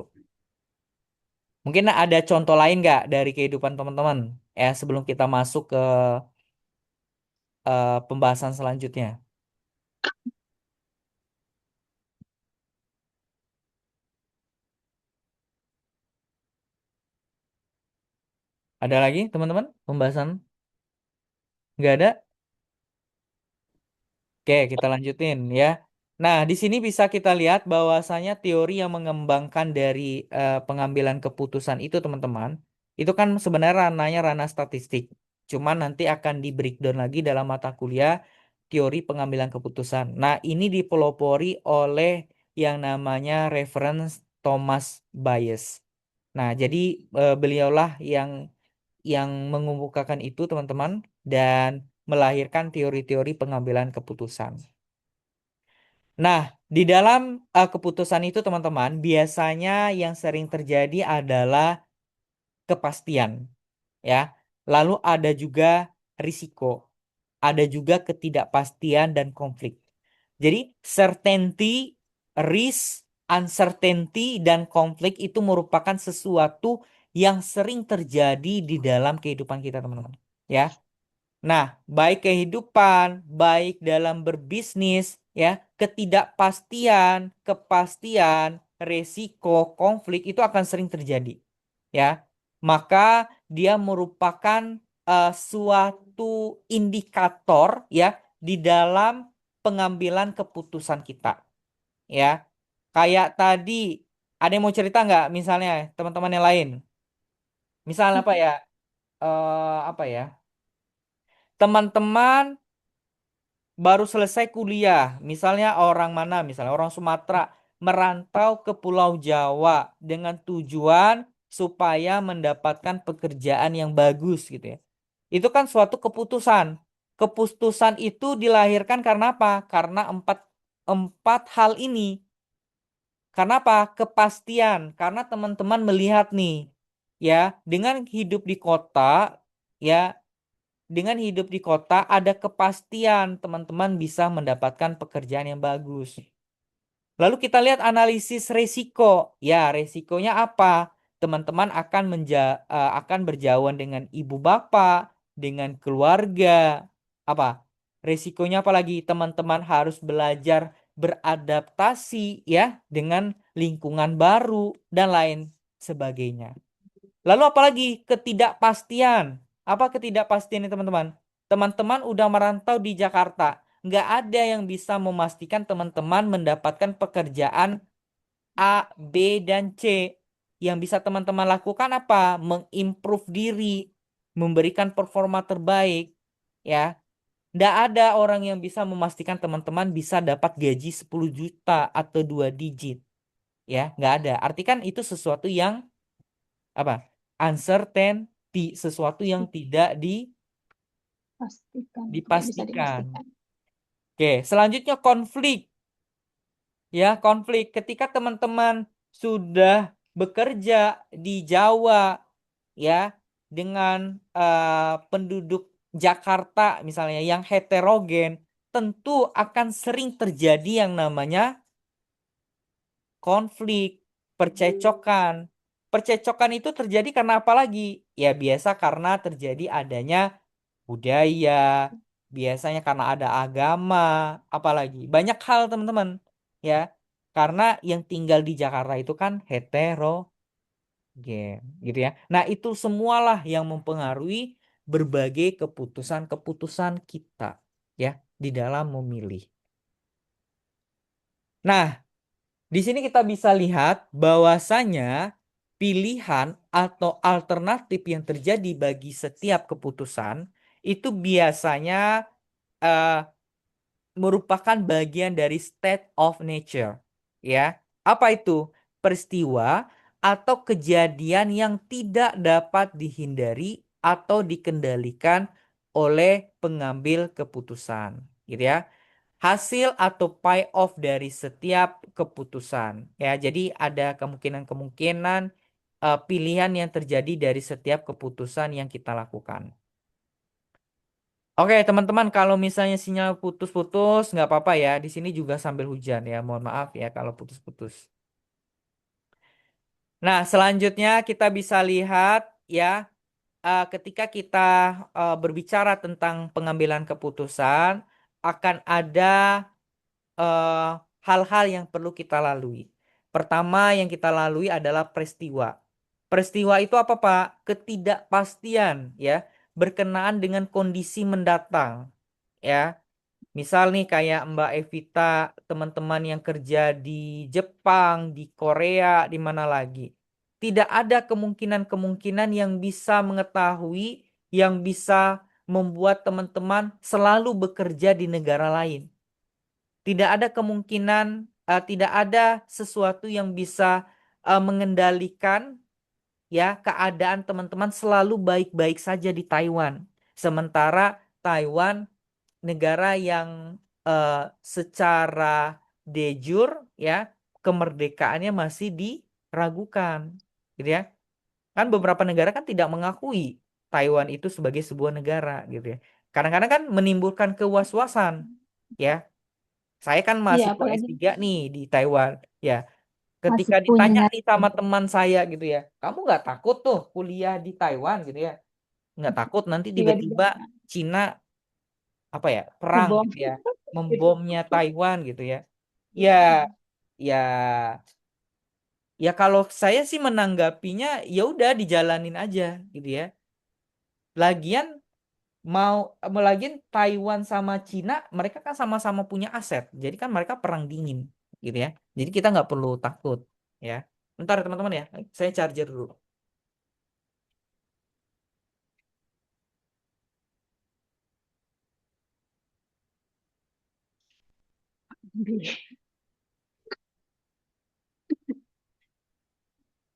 Mungkin ada contoh lain nggak dari kehidupan teman-teman? Sebelum kita masuk ke pembahasan selanjutnya, ada lagi teman-teman pembahasan? Nggak ada? Oke, kita lanjutin ya. Nah, di sini bisa kita lihat bahwasanya teori yang mengembangkan dari pengambilan keputusan itu, teman-teman, itu kan sebenarnya ranahnya ranah statistik. Cuman nanti akan di breakdown lagi dalam mata kuliah teori pengambilan keputusan. Nah, ini dipelopori oleh yang namanya reference Thomas Bayes. Nah, jadi beliaulah yang mengemukakan itu, teman-teman, dan melahirkan teori-teori pengambilan keputusan. Nah, di dalam keputusan itu, teman-teman, biasanya yang sering terjadi adalah kepastian, ya. Lalu ada juga risiko, ada juga ketidakpastian dan konflik. Jadi, certainty, risk, uncertainty, dan konflik itu merupakan sesuatu yang sering terjadi di dalam kehidupan kita, teman-teman. Ya, nah, baik kehidupan, baik dalam berbisnis, ya, ketidakpastian, kepastian, resiko, konflik itu akan sering terjadi, ya. Maka dia merupakan suatu indikator, ya, di dalam pengambilan keputusan kita, ya. Kayak tadi, ada yang mau cerita nggak, misalnya teman-teman yang lain? Misalnya apa ya? apa ya? Teman-teman baru selesai kuliah, misalnya orang mana, misalnya orang Sumatera, merantau ke Pulau Jawa dengan tujuan supaya mendapatkan pekerjaan yang bagus gitu ya. Itu kan suatu keputusan. Keputusan itu dilahirkan karena apa? Karena empat hal ini. Karena apa? Kepastian. Karena teman-teman melihat nih, ya, dengan hidup di kota, ya, dengan hidup di kota ada kepastian teman-teman bisa mendapatkan pekerjaan yang bagus. Lalu kita lihat analisis resiko. Ya, resikonya apa? Teman-teman akan berjauhan dengan ibu bapak, dengan keluarga. Apa? Resikonya apa lagi? Teman-teman harus belajar beradaptasi ya dengan lingkungan baru dan lain sebagainya. Lalu apalagi ketidakpastian. Apa ketidakpastian ini teman-teman? Teman-teman udah merantau di Jakarta. Nggak ada yang bisa memastikan teman-teman mendapatkan pekerjaan A, B, dan C. Yang bisa teman-teman lakukan apa? Mengimprove diri, memberikan performa terbaik. Ya, nggak ada orang yang bisa memastikan teman-teman bisa dapat gaji 10 juta atau 2 digit. Ya, nggak ada. Arti kan itu sesuatu yang apa? Uncertainty, sesuatu yang tidak Pastikan, tidak bisa dipastikan. dipastikan. Oke, selanjutnya konflik. Ya, konflik ketika teman-teman sudah bekerja di Jawa ya dengan penduduk Jakarta misalnya yang heterogen, tentu akan sering terjadi yang namanya konflik, percecokan. Percecokan itu terjadi karena apa lagi? Ya biasa karena terjadi adanya budaya, biasanya karena ada agama, apalagi banyak hal teman-teman ya. Karena yang tinggal di Jakarta itu kan heterogen, gitu ya. Nah, itu semualah yang mempengaruhi berbagai keputusan-keputusan kita ya di dalam memilih. Nah, di sini kita bisa lihat bahwasanya pilihan atau alternatif yang terjadi bagi setiap keputusan itu biasanya merupakan bagian dari state of nature. Ya, apa itu? Peristiwa atau kejadian yang tidak dapat dihindari atau dikendalikan oleh pengambil keputusan, gitu ya. Hasil atau payoff dari setiap keputusan. Ya, jadi ada kemungkinan-kemungkinan pilihan yang terjadi dari setiap keputusan yang kita lakukan. Oke, teman-teman, kalau misalnya sinyal putus-putus, nggak apa-apa ya. Di sini juga sambil hujan ya. Mohon maaf ya kalau putus-putus. Nah, selanjutnya kita bisa lihat ya, ketika kita berbicara tentang pengambilan keputusan, akan ada hal-hal yang perlu kita lalui. Pertama yang kita lalui adalah peristiwa. Peristiwa itu apa, Pak? Ketidakpastian ya, berkenaan dengan kondisi mendatang. Ya, misal nih kayak Mbak Evita, teman-teman yang kerja di Jepang, di Korea, di mana lagi. Tidak ada kemungkinan-kemungkinan yang bisa mengetahui, yang bisa membuat teman-teman selalu bekerja di negara lain. Tidak ada kemungkinan, tidak ada sesuatu yang bisa mengendalikan ya keadaan teman-teman selalu baik-baik saja di Taiwan. Sementara Taiwan negara yang secara de jure ya kemerdekaannya masih diragukan, gitu ya. Kan beberapa negara kan tidak mengakui Taiwan itu sebagai sebuah negara, gitu ya. Kadang-kadang kan menimbulkan kewas-wasan, ya. Saya kan Iya, mahasiswa apalagi S3 nih di Taiwan, ya. Masih Ketika punya ditanya nyari. nih sama teman saya gitu ya, kamu nggak takut tuh kuliah di Taiwan gitu ya? Nggak takut nanti tiba-tiba tiba-tiba Cina apa ya perang ngebom gitu ya, gitu. membomnya Taiwan gitu ya. Ya, ya, ya kalau saya sih menanggapinya ya udah dijalanin aja gitu ya. Lagian lagian Taiwan sama Cina mereka kan sama-sama punya aset. Jadi kan mereka perang dingin gitu ya. Jadi kita nggak perlu takut ya. Bentar teman-teman ya, saya charger dulu.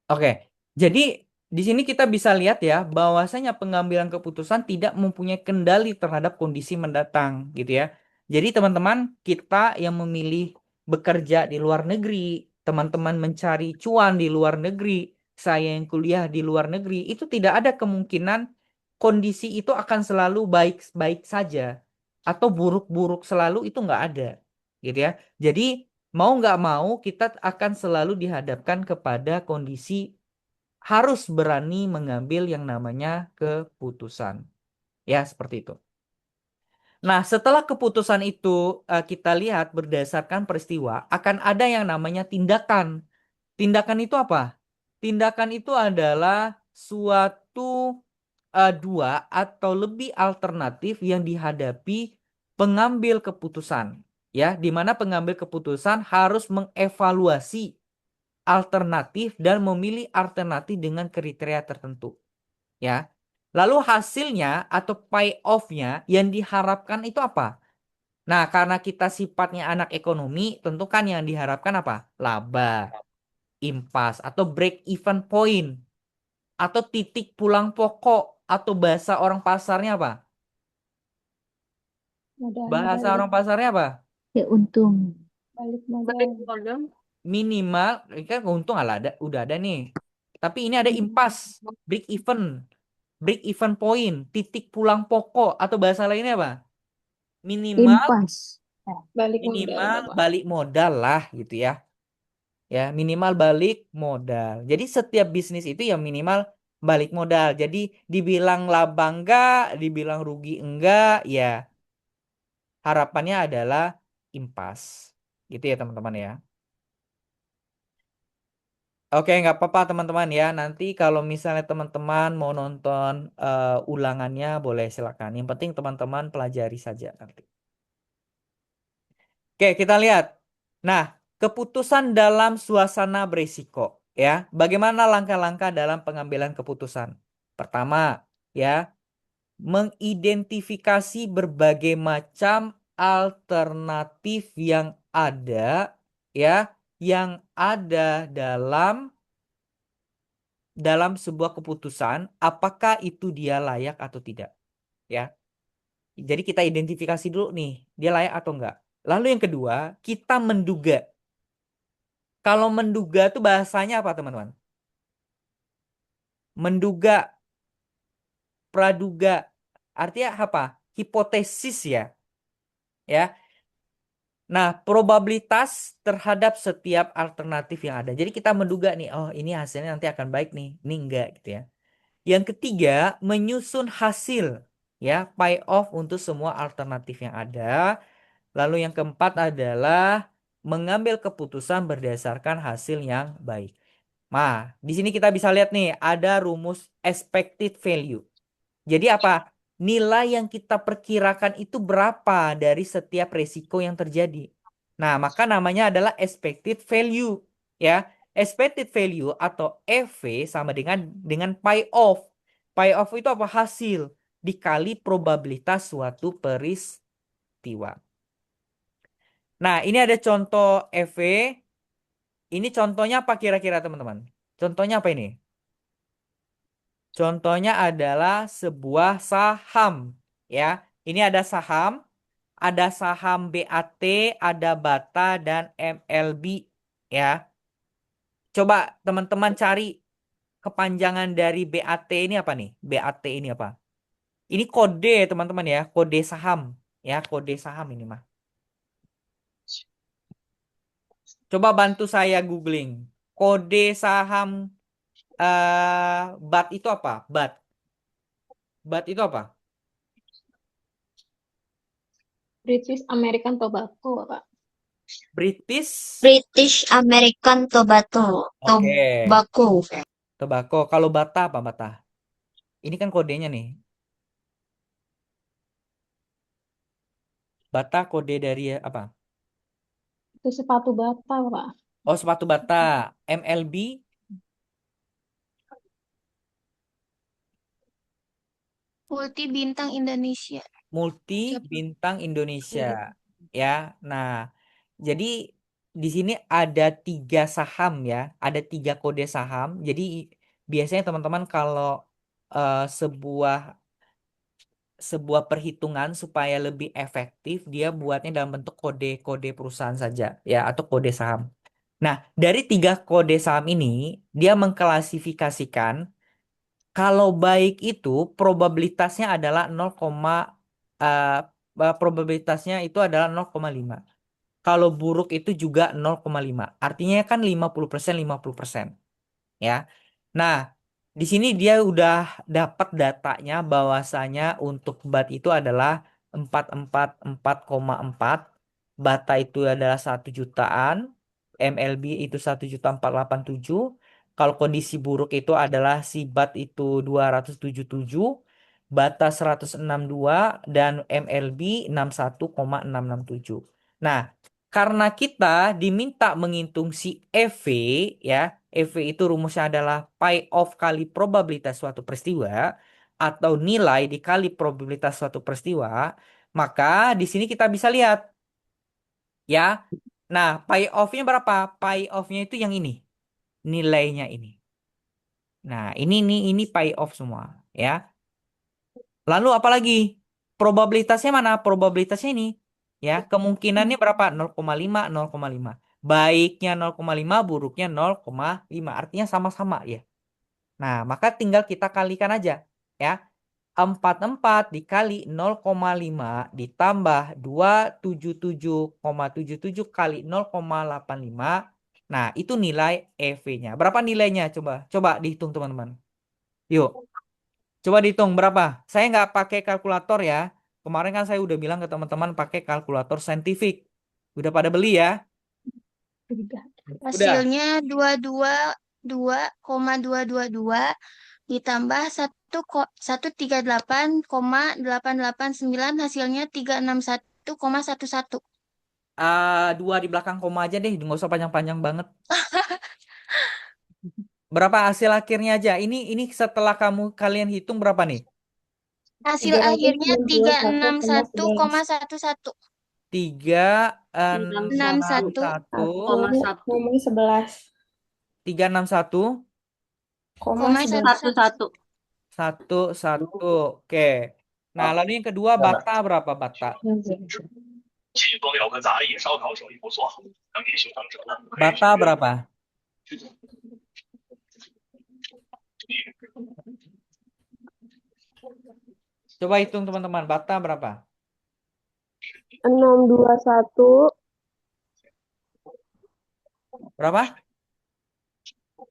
Oke, jadi di sini kita bisa lihat ya bahwasanya pengambilan keputusan tidak mempunyai kendali terhadap kondisi mendatang gitu ya. Jadi teman-teman kita yang memilih bekerja di luar negeri, teman-teman mencari cuan di luar negeri, saya yang kuliah di luar negeri, itu tidak ada kemungkinan kondisi itu akan selalu baik-baik saja atau buruk-buruk selalu, itu nggak ada gitu ya. Jadi mau nggak mau kita akan selalu dihadapkan kepada kondisi harus berani mengambil yang namanya keputusan. Ya, seperti itu. Nah, setelah keputusan itu kita lihat berdasarkan peristiwa, akan ada yang namanya tindakan. Tindakan itu apa? Tindakan itu adalah suatu dua atau lebih alternatif yang dihadapi pengambil keputusan. Ya, di mana pengambil keputusan harus mengevaluasi alternatif dan memilih alternatif dengan kriteria tertentu. Ya. Lalu hasilnya atau payoff-nya yang diharapkan itu apa? Nah, karena kita sifatnya anak ekonomi, tentu kan yang diharapkan apa? Laba, impas, atau break even point, atau titik pulang pokok, atau bahasa orang pasarnya apa? Modalnya Bahasa balik, orang pasarnya apa? Ya untung. balik modal. Minimal, kan untung udah ada nih. Tapi ini ada impas, break even point, titik pulang pokok, atau bahasa lainnya apa? Minimal Impas. Balik modal, minimal Bapak. balik modal lah gitu ya. Ya, minimal balik modal. Jadi setiap bisnis itu ya minimal balik modal. Jadi dibilang laba enggak, dibilang rugi enggak, ya harapannya adalah impas. Gitu ya teman-teman ya. Oke, nggak apa-apa teman-teman ya. Nanti kalau misalnya teman-teman mau nonton ulangannya boleh silakan. Yang penting teman-teman pelajari saja nanti. Oke, kita lihat. Nah, keputusan dalam suasana berisiko ya. Bagaimana langkah-langkah dalam pengambilan keputusan? Pertama, ya, mengidentifikasi berbagai macam alternatif yang ada ya, yang ada dalam sebuah keputusan, apakah itu dia layak atau tidak ya. Jadi kita identifikasi dulu nih, dia layak atau enggak. Lalu yang kedua, kita menduga. Kalau menduga itu bahasanya apa, teman-teman? Menduga, praduga. Artinya apa? Hipotesis ya. Ya. Nah, probabilitas terhadap setiap alternatif yang ada. Jadi kita menduga nih, oh ini hasilnya nanti akan baik nih, ini enggak gitu ya. Yang ketiga, menyusun hasil ya, payoff untuk semua alternatif yang ada. Lalu yang keempat adalah mengambil keputusan berdasarkan hasil yang baik. Nah, di sini kita bisa lihat nih, ada rumus expected value. Jadi apa? Nilai yang kita perkirakan itu berapa dari setiap resiko yang terjadi. Nah, maka namanya adalah expected value, ya. Expected value atau EV sama dengan payoff. Payoff itu apa? Hasil dikali probabilitas suatu peristiwa. Nah, ini ada contoh EV. Ini contohnya apa kira-kira teman-teman? Contohnya apa ini? Contohnya adalah sebuah saham. Ya, ini ada saham BAT, ada Bata dan MLB. Ya, coba teman-teman cari kepanjangan dari BAT ini apa nih? BAT ini apa? Ini kode teman-teman ya, kode saham. Ya, kode saham ini mah. Coba bantu saya googling. Kode saham BAT itu apa? BAT itu apa? British American Tobacco, Pak. British British American Tobacco. Oke. Tobacco. Tobacco. Kalau Bata apa Bata? Ini kan kodenya nih. Bata kode dari apa? Itu sepatu bata, Pak. Oh, sepatu Bata. MLB Multi Bintang Indonesia. Multi Bintang Indonesia. Ya. Nah, Jadi di sini ada 3 saham ya, ada 3 kode saham. Jadi biasanya teman-teman kalau sebuah perhitungan supaya lebih efektif, dia buatnya dalam bentuk kode-kode perusahaan saja ya, atau kode saham. Nah, dari 3 kode saham ini, dia mengklasifikasikan kalau baik itu probabilitasnya adalah 0, probabilitasnya itu adalah 0,5. Kalau buruk itu juga 0,5. Artinya kan 50%, 50%. Ya. Nah, di sini dia udah dapat datanya bahwasanya untuk BAT itu adalah 444,4. Bata itu adalah 1 jutaan. MLB itu 1.487. Kalau kondisi buruk itu adalah si BAT itu 277, Bata 162, dan MLB 61,667. Nah, karena kita diminta menghitung si EV ya, EV itu rumusnya adalah pi of kali probabilitas suatu peristiwa atau nilai dikali probabilitas suatu peristiwa, maka di sini kita bisa lihat ya. Nah, pi of-nya berapa? Pi of-nya itu yang ini. Nilainya ini. Nah, ini pi of semua ya. Lalu apalagi? Probabilitasnya mana? Probabilitasnya ini. Ya, kemungkinannya berapa? 0,5, 0,5. Baiknya 0,5, buruknya 0,5. Artinya sama-sama ya. Nah, maka tinggal kita kalikan aja ya. 44 dikali 0,5 ditambah 277,77 kali 0,85. Nah, itu nilai EV-nya. Berapa nilainya? Coba dihitung teman-teman. Yuk. Coba dihitung berapa? Saya nggak pakai kalkulator ya. Kemarin kan saya udah bilang ke teman-teman pakai kalkulator saintifik. Udah pada beli ya? Udah. Udah. Hasilnya 222,222 ditambah 138,889 hasilnya 361,11. 2 di belakang koma aja deh, nggak usah panjang-panjang banget. Berapa hasil akhirnya aja? Ini setelah kalian hitung berapa nih? Hasil akhirnya 361,11. 361 361 11. 11. Oke. Nah, lalu yang kedua bata berapa bata? 其中有个杂役烧烤手艺不错，能给学生整了。 Bata berapa? Coba hitung teman-teman, bata berapa? 621 Berapa?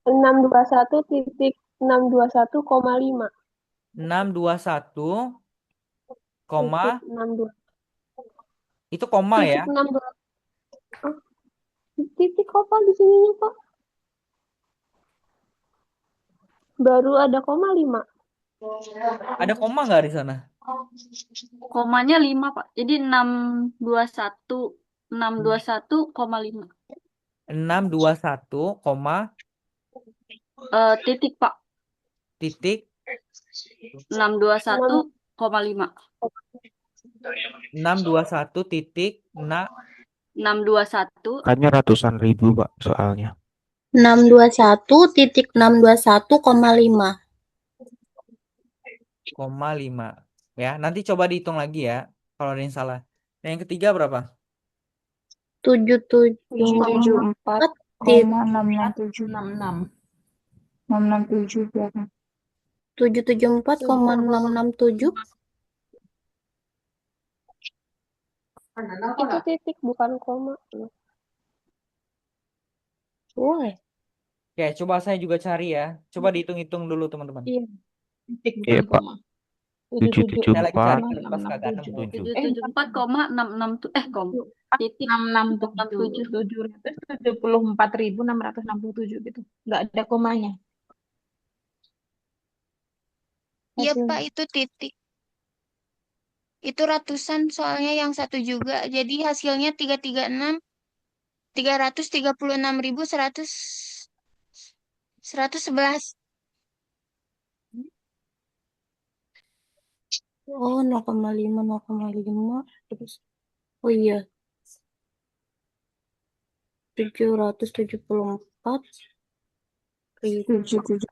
621,5. 621, koma, Titik 62. itu koma ya? Titik 62. Oh, titik apa di sininya Pak? Baru ada koma 5. Ada koma nggak di sana? Komanya 5, Pak. Jadi 621,5. 621, koma, Titik, Pak. titik 621,5. 621 titik 621. Makanya ratusan ribu, Pak, soalnya. 621,621,5. 0,5 ya. Nanti coba dihitung lagi ya kalau ada yang salah. Dan yang ketiga berapa? 774,667. 667 berapa? 774,667. Itu titik bukan koma. Woi. Oke, coba saya juga cari ya. Coba dihitung-hitung dulu teman-teman. Iya. Titik Iya, bukan Pak. koma. 774. Saya lagi cari pas kagak nemu. 774,667. Titik 667. 74.667 gitu. Nggak ada komanya. Iya Hasilnya. Pak, itu titik. Itu ratusan soalnya yang satu juga. Jadi hasilnya 336.111. Oh, 0,5, 0,5. Terus. Oh iya. 774 77.666.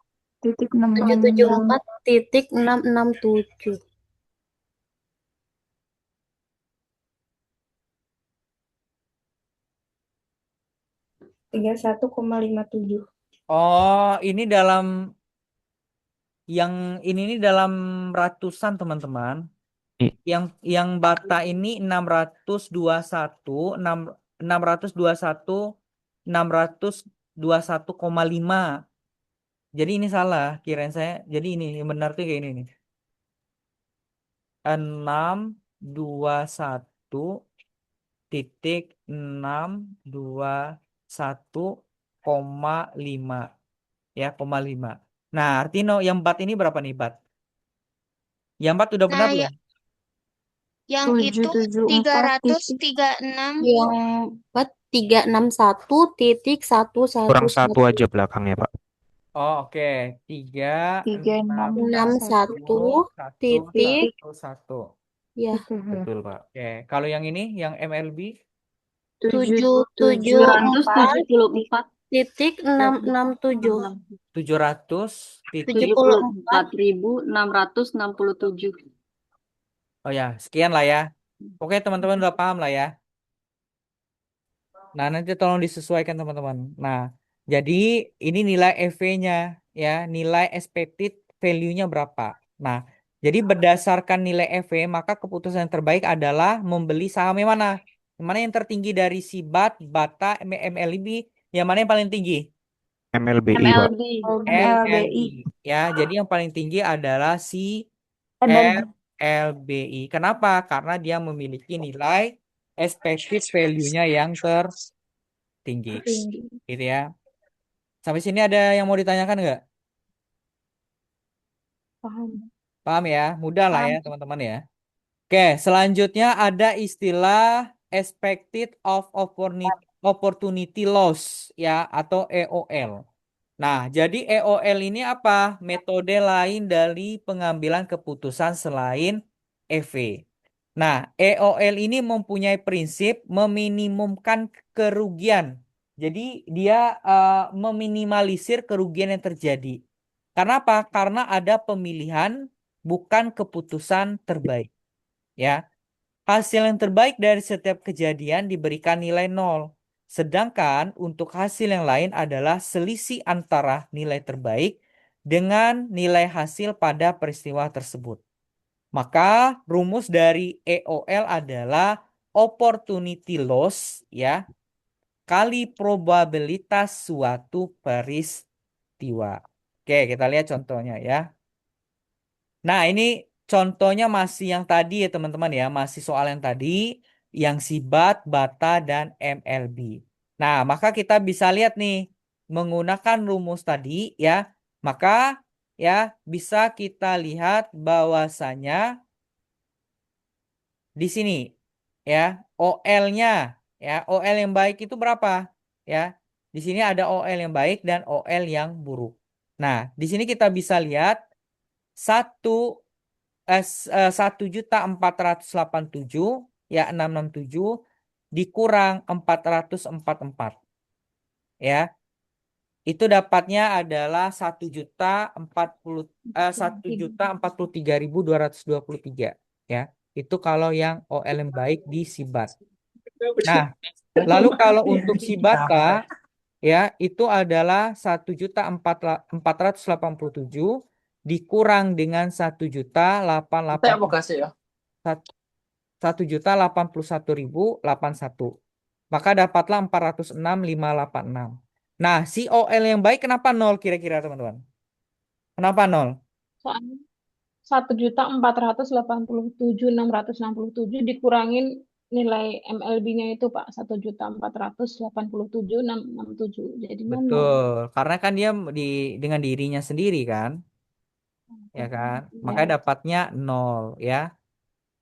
774,667. 31,57. Oh, ini dalam yang ini dalam ratusan teman-teman. Yang bata ini 621, 621,5. Jadi ini salah, kirain saya. Jadi ini yang benar tuh kayak ini nih. 621,5 ya, 0,5. Nah, Artino yang bat ini berapa nih bat? Yang bat udah benar Nah, belum? yang itu 336. Yang 361,111. Kurang satu aja belakangnya, Pak. Oh, oke. 361 titik 361,111. ya Betul, Pak. Oke. Kalau yang ini, yang MLB 774 titik 667. 700 titik. 74.667. Oh ya, sekian lah ya. Oke, teman-teman udah paham lah ya. Nah, nanti tolong disesuaikan teman-teman. Nah, jadi ini nilai EV-nya ya, nilai expected value-nya berapa. Nah, jadi berdasarkan nilai EV, maka keputusan yang terbaik adalah membeli saham yang mana? Yang mana yang tertinggi dari si BAT, BATA, MLB, yang mana yang paling tinggi? MLBI, Pak. MLBI. Ya, jadi yang paling tinggi adalah si MLBI. Kenapa? Karena dia memiliki nilai expected value-nya yang tertinggi. Gitu ya. Sampai sini ada yang mau ditanyakan nggak? Paham. Paham ya? Mudah lah ya teman-teman ya. Oke, selanjutnya ada istilah expected of opportunity loss ya, atau EOL. Nah, jadi EOL ini apa? Metode lain dari pengambilan keputusan selain EV. Nah, EOL ini mempunyai prinsip meminimumkan kerugian. Jadi dia meminimalisir kerugian yang terjadi. Karena apa? Karena ada pemilihan, bukan keputusan terbaik. Ya, hasil yang terbaik dari setiap kejadian diberikan nilai 0. Sedangkan untuk hasil yang lain adalah selisih antara nilai terbaik dengan nilai hasil pada peristiwa tersebut. Maka rumus dari EOL adalah opportunity loss ya, kali probabilitas suatu peristiwa. Oke, kita lihat contohnya ya. Nah, ini contohnya masih yang tadi ya teman-teman ya, masih soal yang tadi, yang si BAT, BATA, dan MLB. Nah, maka kita bisa lihat nih, menggunakan rumus tadi ya, maka ya bisa kita lihat bahwasanya di sini ya, OL-nya ya, OL yang baik itu berapa? Ya, di sini ada OL yang baik dan OL yang buruk. Nah, di sini kita bisa lihat 1.487 ya 667 dikurang 444 ya, itu dapatnya adalah 1.043.223 ya. Itu kalau yang OL yang baik di Sibat. Nah, lalu kalau untuk si BATA ya itu adalah 1.487 dikurang dengan 1.081.081. Maka dapatlah 406.586. Nah, si OL yang baik kenapa 0 kira-kira teman-teman? Kenapa 0? Soalnya 1.487.667 dikurangin nilai MLB-nya itu Pak 1.487.667 jadi nol. Betul, karena kan dia dengan dirinya sendiri kan, ya kan? Makanya dapatnya 0 ya.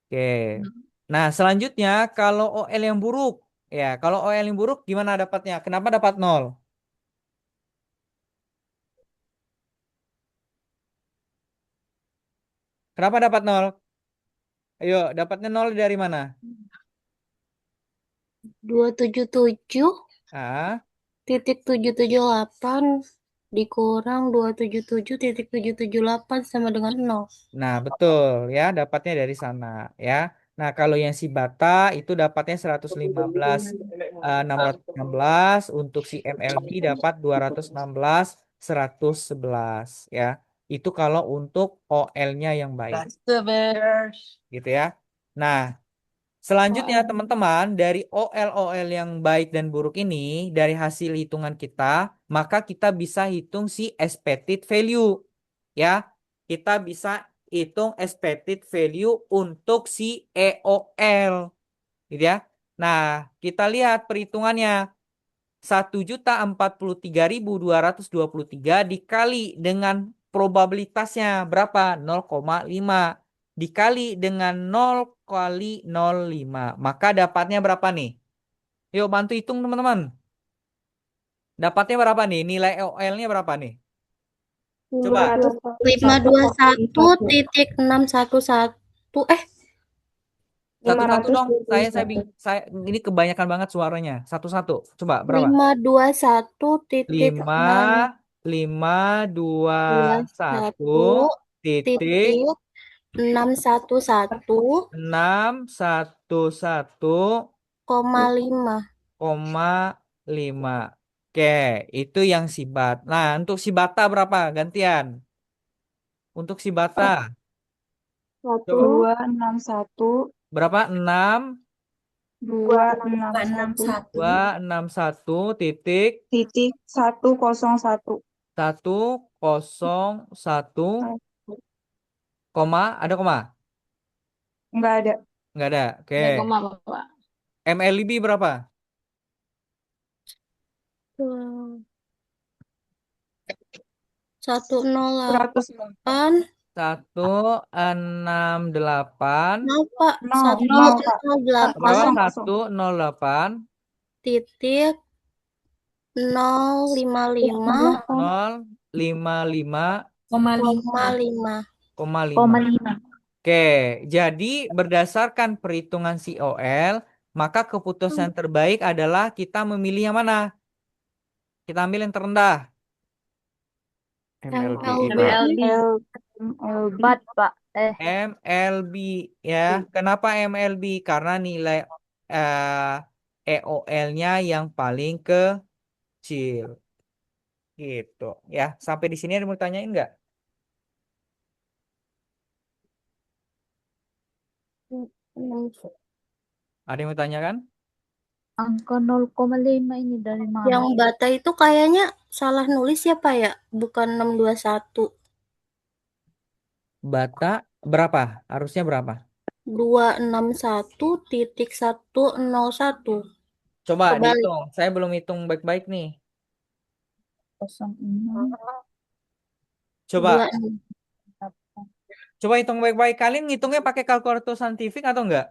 Oke. Nah, selanjutnya kalau OL yang buruk, ya kalau OL yang buruk gimana dapatnya? Kenapa dapat 0? Kenapa dapat 0? Ayo, dapatnya 0 dari mana? 277 Ah, titik 778 dikurang 277,778 sama dengan 0. nah, betul ya, dapatnya dari sana ya. Nah, kalau yang si Bata itu dapatnya 115 616, untuk si MLB dapat 216 111 ya. Itu kalau untuk OL-nya yang baik gitu ya. Nah, selanjutnya OL. teman-teman, dari OL yang baik dan buruk ini, dari hasil hitungan kita, maka kita bisa hitung si expected value. Ya, kita bisa hitung expected value untuk si EOL. Gitu ya. Nah, kita lihat perhitungannya. 1.043.223 dikali dengan probabilitasnya berapa? 0,5 dikali dengan 0 kali 0,5. Maka dapatnya berapa nih? Yuk bantu hitung teman-teman. Dapatnya berapa nih? Nilai OL-nya berapa nih? Coba. 521,611 Satu-satu dong. Saya ini kebanyakan banget suaranya. Satu-satu. Coba berapa? 521,611 521 titik titik 611 611,5. koma 5. Oke, itu yang si Bat. Nah, untuk si Bata berapa? Gantian. Untuk si Bata. Coba. 261 Berapa? 261 261 titik titik 101 101 koma, ada koma? enggak ada. Nggak ada. Oke. Ada koma, Bapak. MLB berapa? 108 168 maaf Pak, 108 berapa? 108 titik 055 055,5. Koma 5. Oke, jadi berdasarkan perhitungan COL, maka keputusan terbaik adalah kita memilih yang mana? Kita ambil yang terendah. MLBI, Pak. MLB Pak. MLB ya. Kenapa MLB? Karena nilai EOL-nya yang paling kecil. Gitu ya. Sampai di sini ada mau tanyain nggak? Ada yang mau tanyakan? Angka 0,5 ini dari mana? Yang Bata itu kayaknya salah nulis ya Pak ya, bukan 621. Bata berapa? Harusnya berapa? 261,101. Coba Kebalik. dihitung. Saya belum hitung baik-baik nih. 06 Coba. 26. Coba hitung baik-baik. Kalian ngitungnya pakai kalkulator saintifik atau enggak?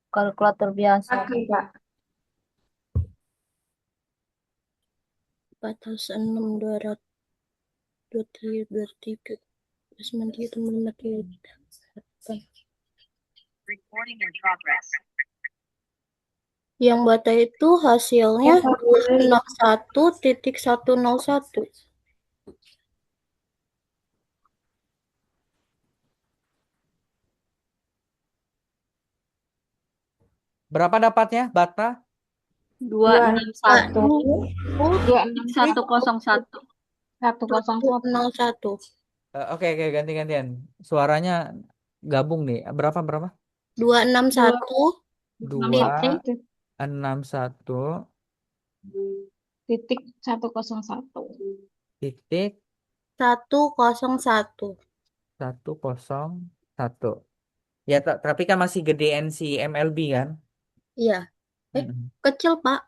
kalkulator biasa. Pakai, Pak. 406,223 Yang Bata itu hasilnya 261,101. Berapa dapatnya Bata? 261 101 101. Oke, ganti-gantian. Suaranya gabung nih. Berapa? 261 261 titik 101. titik 101. 101. Ya, tapi kan masih gedean si MLB kan? Iya. Mm-mm. Kecil, Pak.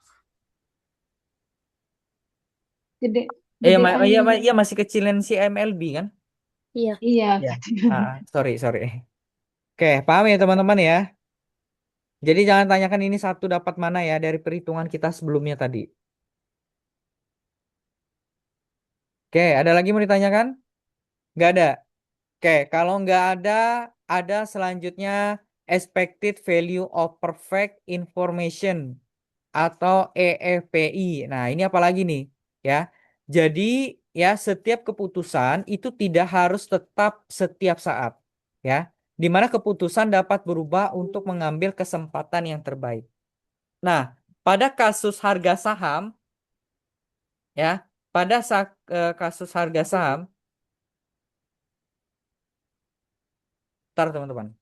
Gede. Iya, gedean. iya masih kecilin si MLB kan? Iya. Iya. Ya. Sorry. Oke, paham ya teman-teman ya? Jadi jangan tanyakan ini satu dapat mana ya dari perhitungan kita sebelumnya tadi. Oke, ada lagi mau ditanyakan? Nggak ada. Oke, kalau nggak ada selanjutnya expected value of perfect information. atau EFPI. Nah, ini apa lagi nih? Ya. Jadi, ya setiap keputusan itu tidak harus tetap setiap saat, ya. Di mana keputusan dapat berubah untuk mengambil kesempatan yang terbaik. Nah, pada kasus harga saham, ya, pada kasus harga saham, ntar teman-teman.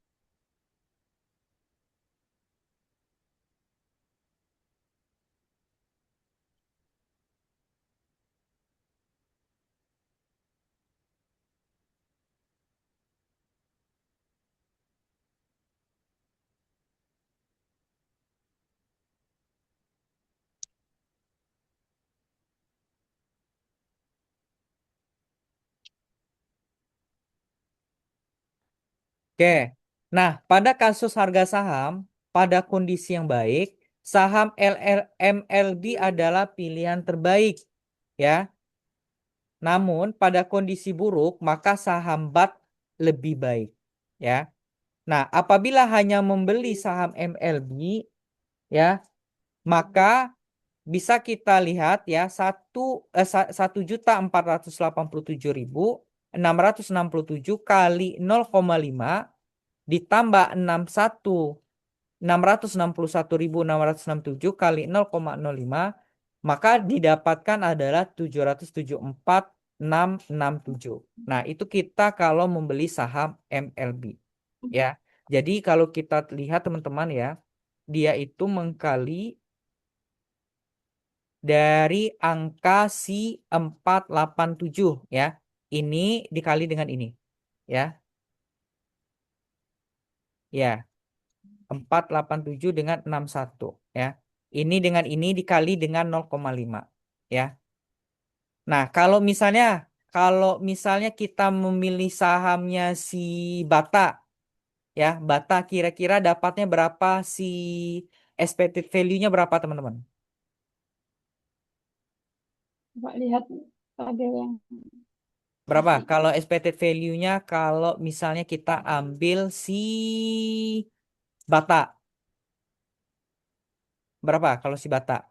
Oke. Nah, pada kasus harga saham, pada kondisi yang baik, saham MLB adalah pilihan terbaik, ya. Namun, pada kondisi buruk, maka saham BAT lebih baik, ya. Nah, apabila hanya membeli saham MLB, ya, maka bisa kita lihat ya 1.487.667 kali 0,5 ditambah 661.667 kali 0,05, maka didapatkan adalah 774.667. Nah, itu kita kalau membeli saham MLB, ya. Jadi kalau kita lihat teman-teman ya, dia itu mengkali dari angka si 487, ya. Ini dikali dengan ini, ya. Ya. 487 dengan 61, ya. Ini dengan ini dikali dengan 0,5, ya. Nah, kalau misalnya kita memilih sahamnya si Bata, ya, Bata kira-kira dapatnya berapa, si expected value-nya berapa, teman-teman? Coba lihat ada yang Berapa? Kalau expected value-nya kalau misalnya kita ambil si Bata. Berapa kalau si Bata?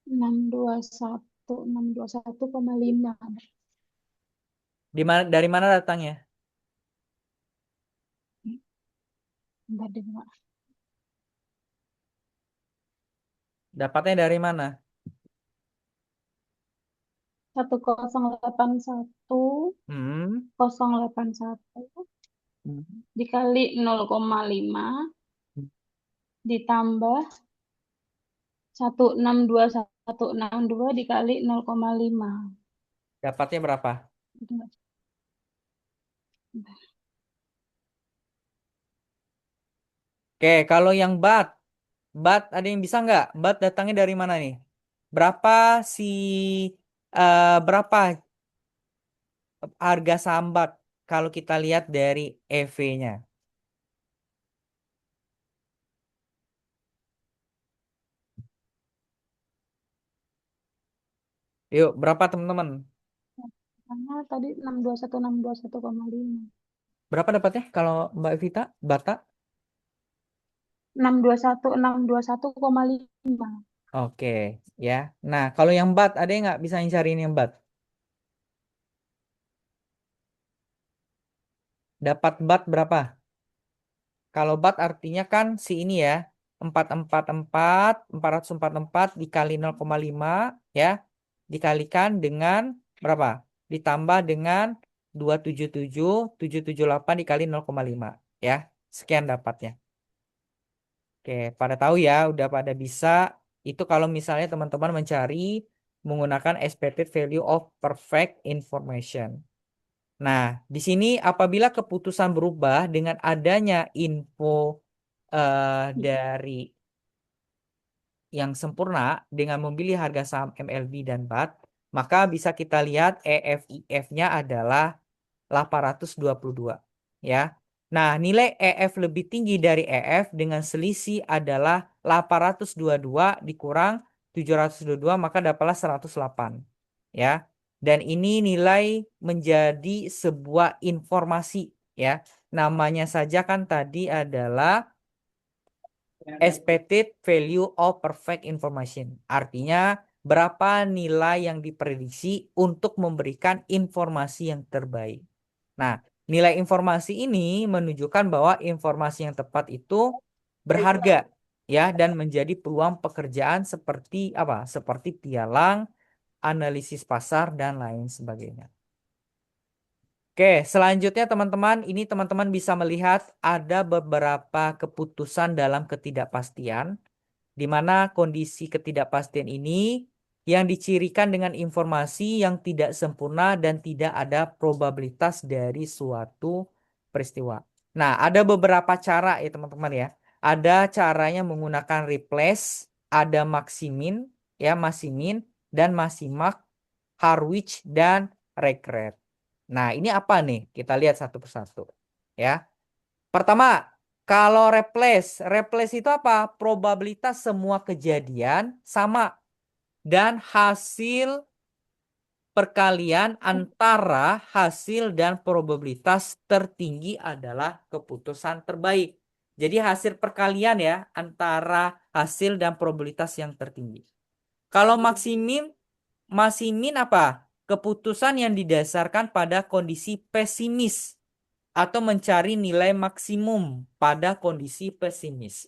621,5. Dari mana datangnya? Bentar deh, Pak. Dapatnya dari mana? 1081 Hmm. 081 dikali 0,5 ditambah 162162 dikali 0,5. Dapatnya berapa? Oke, kalau yang BAT ada yang bisa nggak? BAT datangnya dari mana nih? Berapa berapa harga saham BAT kalau kita lihat dari EV-nya? Yuk, berapa teman-teman? Karena tadi 621,5. Berapa dapatnya kalau Mbak Evita, Bata? 621,5. Oke, ya. Nah, kalau yang BAT ada yang nggak bisa cariin yang BAT? Dapat BAT berapa? Kalau BAT artinya kan si ini ya, 444 dikali 0,5, ya. Dikalikan dengan berapa? Ditambah dengan 778 dikali 0,5, ya. Sekian dapatnya. Oke, pada tahu ya, udah pada bisa. Itu kalau misalnya teman-teman mencari menggunakan expected value of perfect information. Nah, di sini apabila keputusan berubah dengan adanya info dari yang sempurna dengan memilih harga saham MLB dan BAT, maka bisa kita lihat EFIF-nya adalah 822, ya. Nah, nilai EF lebih tinggi dari EF dengan selisih adalah 822 dikurang 722, maka dapatlah 108. Ya. Dan ini nilai menjadi sebuah informasi, ya. Namanya saja kan tadi adalah expected value of perfect information. Artinya berapa nilai yang diprediksi untuk memberikan informasi yang terbaik. Nah, nilai informasi ini menunjukkan bahwa informasi yang tepat itu berharga, ya, dan menjadi peluang pekerjaan seperti apa? Seperti pialang, analisis pasar, dan lain sebagainya. Oke, selanjutnya teman-teman, ini teman-teman bisa melihat ada beberapa keputusan dalam ketidakpastian, di mana kondisi ketidakpastian ini yang dicirikan dengan informasi yang tidak sempurna dan tidak ada probabilitas dari suatu peristiwa. Nah, ada beberapa cara ya teman-teman ya. Ada caranya menggunakan replace, ada maximin, ya maximin, dan maximax, Harwich, dan regret. Nah, ini apa nih? Kita lihat satu persatu. Ya. Pertama, kalau replace itu apa? Probabilitas semua kejadian sama. Dan hasil perkalian antara hasil dan probabilitas tertinggi adalah keputusan terbaik. Jadi hasil perkalian ya antara hasil dan probabilitas yang tertinggi. Kalau maximin apa? Keputusan yang didasarkan pada kondisi pesimis atau mencari nilai maksimum pada kondisi pesimis.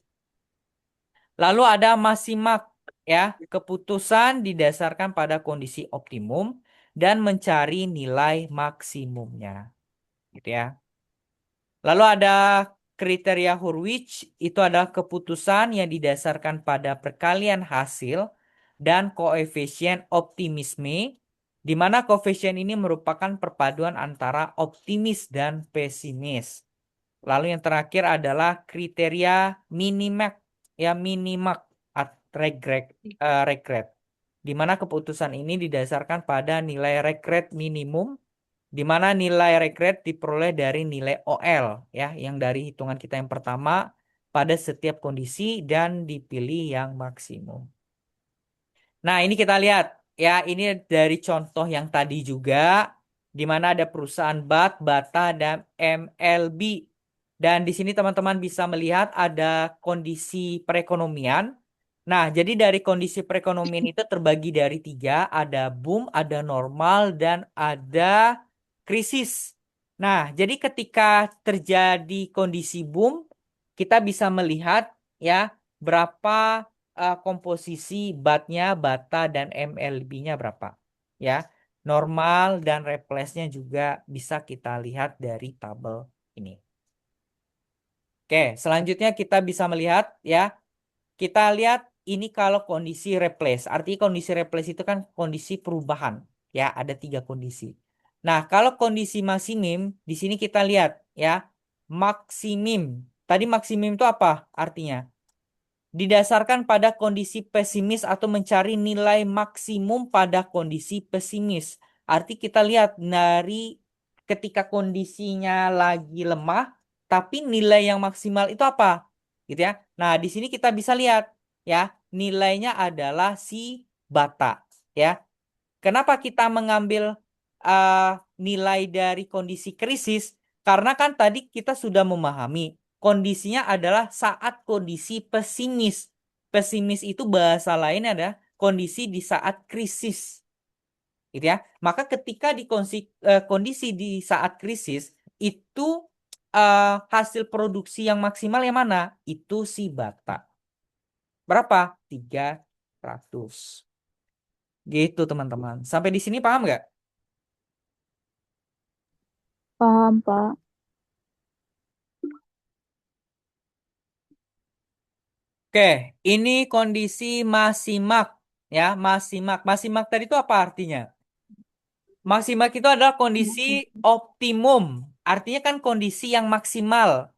Lalu ada maximax, ya, keputusan didasarkan pada kondisi optimum dan mencari nilai maksimumnya, gitu ya. Lalu ada kriteria Hurwitz, itu adalah keputusan yang didasarkan pada perkalian hasil dan koefisien optimisme, di mana koefisien ini merupakan perpaduan antara optimis dan pesimis. Lalu yang terakhir adalah kriteria minimax, ya minimax regret, di mana keputusan ini didasarkan pada nilai regret minimum, di mana nilai regret diperoleh dari nilai OL, ya, yang dari hitungan kita yang pertama pada setiap kondisi dan dipilih yang maksimum. Nah, ini kita lihat ya, ini dari contoh yang tadi juga, di mana ada perusahaan BAT, Bata, dan MLB. Dan di sini teman-teman bisa melihat ada kondisi perekonomian. Nah, jadi dari kondisi perekonomian itu terbagi dari 3, ada boom, ada normal, dan ada krisis. Nah, jadi ketika terjadi kondisi boom, kita bisa melihat ya berapa komposisi BAT-nya, Bata, dan MLB-nya berapa. Ya, normal dan replace-nya juga bisa kita lihat dari tabel ini. Oke, selanjutnya kita bisa melihat ya. Kita lihat ini kalau kondisi replace. Artinya kondisi replace itu kan kondisi perubahan. Ya, ada 3 kondisi. Nah, kalau kondisi maksimum, di sini kita lihat ya. Maksimum. Tadi maksimum itu apa artinya? Didasarkan pada kondisi pesimis atau mencari nilai maksimum pada kondisi pesimis. Arti kita lihat dari ketika kondisinya lagi lemah, tapi nilai yang maksimal itu apa? Gitu ya. Nah, di sini kita bisa lihat ya, nilainya adalah si Bata ya. Kenapa kita mengambil nilai dari kondisi krisis? Karena kan tadi kita sudah memahami kondisinya adalah saat kondisi pesimis. Pesimis itu bahasa lainnya adalah kondisi di saat krisis. Gitu ya. Maka ketika di kondisi di saat krisis itu hasil produksi yang maksimal yang mana? Itu si Bata. Berapa? 300. Gitu teman-teman. Sampai di sini paham nggak? Paham, Pak. Oke, ini kondisi maksimak ya, maksimak. Maksimak tadi itu apa artinya? Maksimak itu adalah kondisi optimum. Artinya kan kondisi yang maksimal.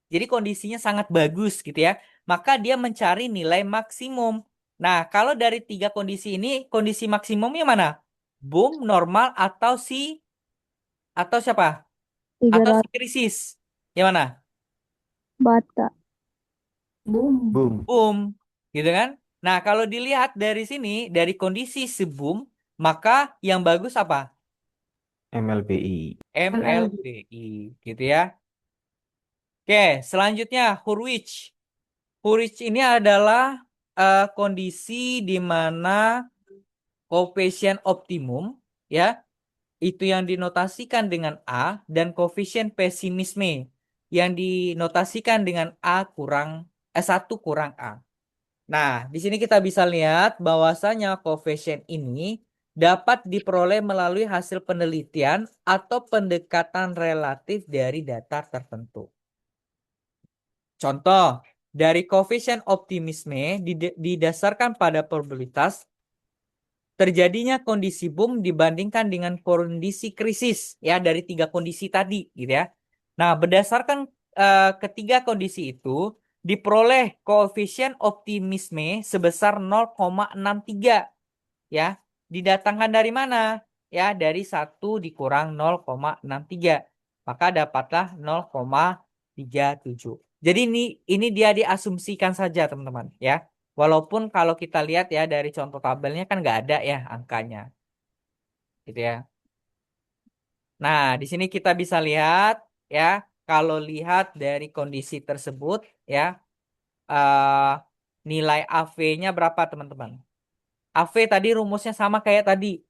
Jadi kondisinya sangat bagus gitu ya. Maka dia mencari nilai maksimum. Nah, kalau dari 3 kondisi ini, kondisi maksimumnya mana? Boom, normal, atau siapa? Atau si 300. krisis. Yang mana? Bata. Boom. Boom. Boom, gitu kan? Nah, kalau dilihat dari sini, dari kondisi seboom, maka yang bagus apa? MLBI. MLBI, gitu ya. Oke, selanjutnya Hurwitz. Hurwitz ini adalah kondisi di mana koefisien optimum, ya, itu yang dinotasikan dengan A, dan koefisien pesimisme yang dinotasikan dengan A 1 kurang A. Nah, di sini kita bisa lihat bahwasanya koefisien ini dapat diperoleh melalui hasil penelitian atau pendekatan relatif dari data tertentu. Contoh, dari koefisien optimisme didasarkan pada probabilitas terjadinya kondisi boom dibandingkan dengan kondisi krisis, ya, dari 3 kondisi tadi, gitu ya. Nah, berdasarkan ketiga kondisi itu diperoleh koefisien optimisme sebesar 0,63, ya. Didatangkan dari mana? Ya, dari 1 dikurang 0,63. Maka dapatlah 0,37. Jadi ini dia diasumsikan saja, teman-teman, ya. Walaupun kalau kita lihat ya dari contoh tabelnya kan nggak ada ya angkanya, gitu ya. Nah, di sini kita bisa lihat ya, kalau lihat dari kondisi tersebut ya, eh, nilai AV-nya berapa, teman-teman? AV tadi rumusnya sama kayak tadi.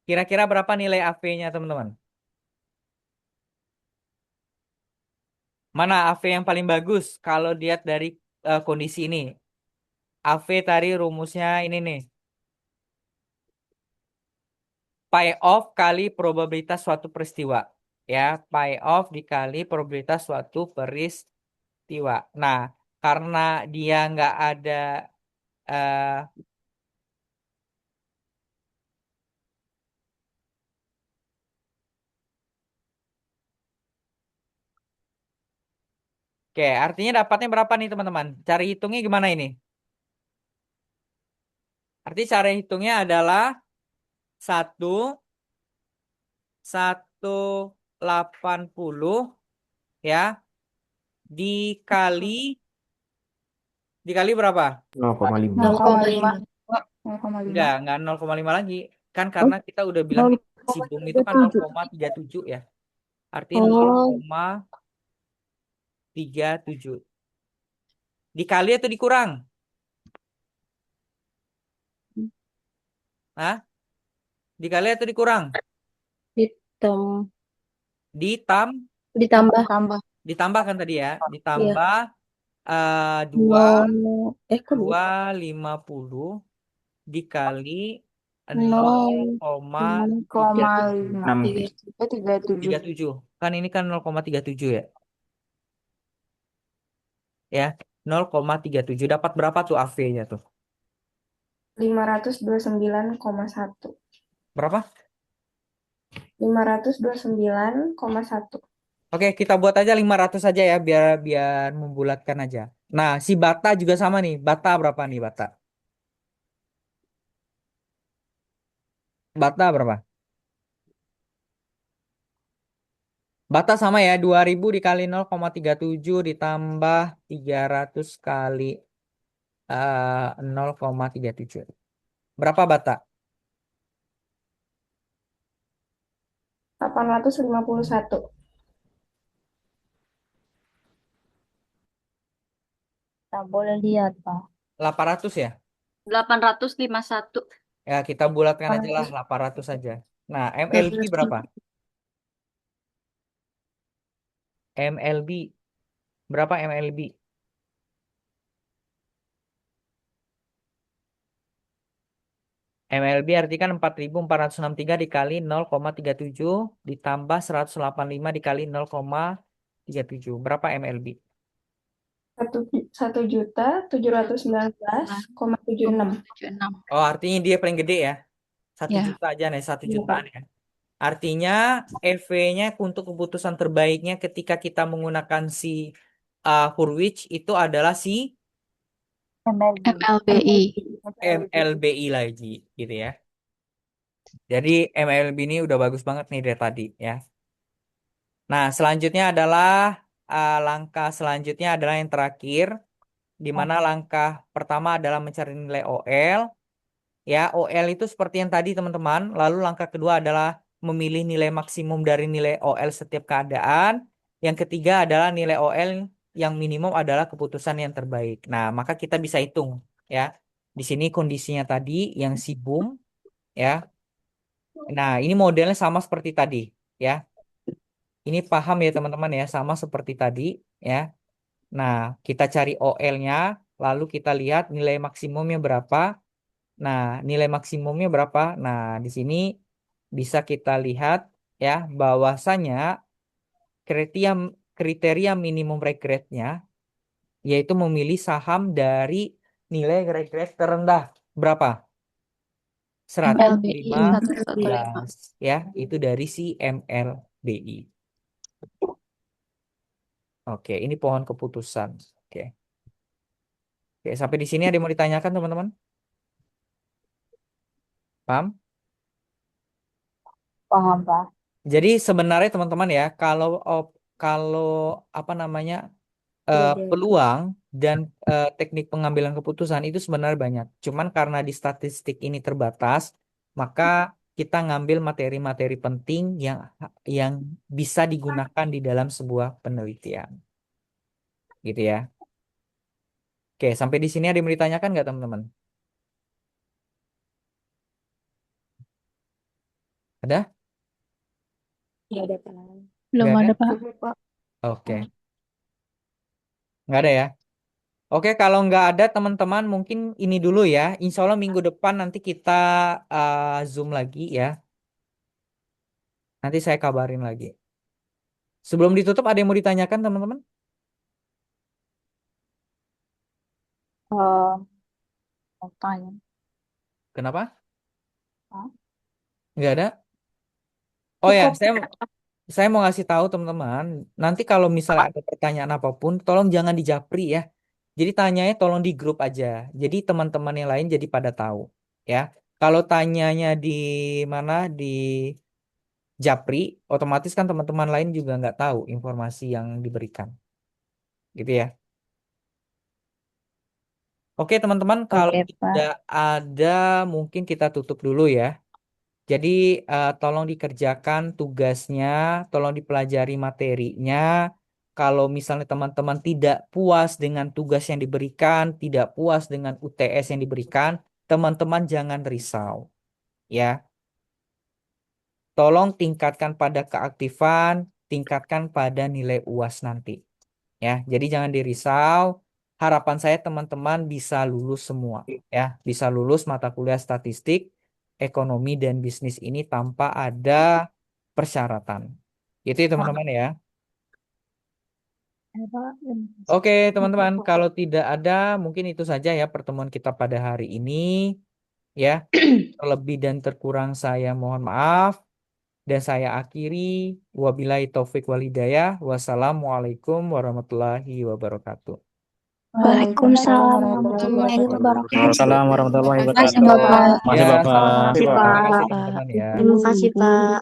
Kira-kira berapa nilai AV-nya, teman-teman? Mana AV yang paling bagus kalau lihat dari kondisi ini? AV tadi rumusnya ini nih. Pi off kali probabilitas suatu peristiwa. Ya, pi off dikali probabilitas suatu peristiwa. Nah, karena dia nggak ada eh, oke, artinya dapatnya berapa nih, teman-teman? Cari hitungnya gimana ini? Artinya cara hitungnya adalah 180 ya dikali berapa? 0,5. 0,5. Enggak 0,5 lagi. Kan karena kita udah bilang si boom itu kan 0,37 ya. Artinya Oh, 0,37. Dikali atau dikurang? Hah? Dikali atau dikurang? Ditambah. Ditambah kan tadi ya. Iya. Ditambah 2 Kok 250 dikali 0,5. 0,37. Kan ini kan 0,37 ya. Ya, 0,37. Dapat berapa tuh AV-nya tuh? 529,1. Berapa? 529,1. Oke, kita buat aja 500 aja ya biar membulatkan aja. Nah, si bata juga sama nih. Bata berapa nih, bata? Bata berapa? Bata sama ya, 2000 dikali 0,37 ditambah 300 kali 0,37. Berapa bata? 851. tak boleh lihat, Pak. 800 ya? 851. Ya, kita bulatkan aja lah 800 saja. Nah, MLB berapa? MLB. Berapa MLB? MLB artikan 4463 dikali 0,37 ditambah 185 dikali 0,37. Berapa MLB? 1.719,76. Oh, artinya dia paling gede ya. 1 Ya. juta aja nih, 1 Iya, jutaan Pak. ya. Artinya EV-nya untuk keputusan terbaiknya ketika kita menggunakan si Hurwitz itu adalah si MLBI lagi gitu ya. Jadi MLB ini udah bagus banget nih dari tadi ya. Nah, selanjutnya adalah langkah selanjutnya adalah yang terakhir, di mana langkah pertama adalah mencari nilai OL. Ya, OL itu seperti yang tadi teman-teman. Lalu langkah kedua adalah memilih nilai maksimum dari nilai OL setiap keadaan. Yang ketiga adalah nilai OL yang minimum adalah keputusan yang terbaik. Nah, maka kita bisa hitung ya. Di sini kondisinya tadi yang si boom ya. Nah, ini modelnya sama seperti tadi ya. Ini paham ya teman-teman ya, sama seperti tadi ya. Nah, kita cari OL-nya, lalu kita lihat nilai maksimumnya berapa. Nah, nilai maksimumnya berapa? Nah, di sini bisa kita lihat ya bahwasanya kriteria kriteria minimum regret-nya yaitu memilih saham dari nilai regret terendah berapa? MLBI 115 ya, itu dari si MLBI. Oke, ini pohon keputusan. Oke. Oke, sampai di sini ada yang mau ditanyakan teman-teman? Paham? Paham, Pak. Jadi sebenarnya teman-teman ya, kalau apa namanya peluang dan teknik pengambilan keputusan itu sebenarnya banyak. Cuman karena di statistik ini terbatas, maka kita ngambil materi-materi penting yang bisa digunakan di dalam sebuah penelitian. Gitu ya. Oke, sampai di sini ada yang mau ditanyakan nggak teman-teman? Ada? Nggak ada, Pak. Belum Nggak ada, ada? Pak. Oke, nggak ada ya. Oke, kalau nggak ada teman-teman mungkin ini dulu ya. Insya Allah minggu depan nanti kita Zoom lagi ya. Nanti saya kabarin lagi. Sebelum ditutup ada yang mau ditanyakan teman-teman? Mau tanya. Kenapa? Hah? Nggak ada? Oh ya, Cukup. saya mau ngasih tahu teman-teman. Nanti kalau misalnya ada pertanyaan apapun, tolong jangan di Japri ya. Jadi tanyanya tolong di grup aja. Jadi teman-teman yang lain jadi pada tahu ya. Kalau tanyanya di mana di Japri, otomatis kan teman-teman lain juga nggak tahu informasi yang diberikan. Gitu ya. Oke teman-teman, kalau Oke, Pak. tidak ada mungkin kita tutup dulu ya. Jadi tolong dikerjakan tugasnya, tolong dipelajari materinya. Kalau misalnya teman-teman tidak puas dengan tugas yang diberikan, tidak puas dengan UTS yang diberikan, teman-teman jangan risau. Ya, tolong tingkatkan pada keaktifan, tingkatkan pada nilai UAS nanti. Ya, jadi jangan dirisau. Harapan saya teman-teman bisa lulus semua. Ya, bisa lulus mata kuliah statistik, ekonomi dan bisnis ini tanpa ada persyaratan. Itu ya teman-teman ya. Ya, Pak. Oke teman-teman, kalau tidak ada mungkin itu saja ya pertemuan kita pada hari ini. Ya, terlebih dan terkurang saya mohon maaf. Dan saya akhiri. Wabillahi taufik wal hidayah. Wassalamualaikum warahmatullahi wabarakatuh. Waalaikumsalam warahmatullahi warahmatullahi wabarakatuh. Waalaikumsalam warahmatullahi Terima wabarakatuh. kasih, Bapak. Makasih Ya, Bapak. sama-sama. Makasih, Terima Pak. kasih teman-teman ya. Terima kasih, Pak.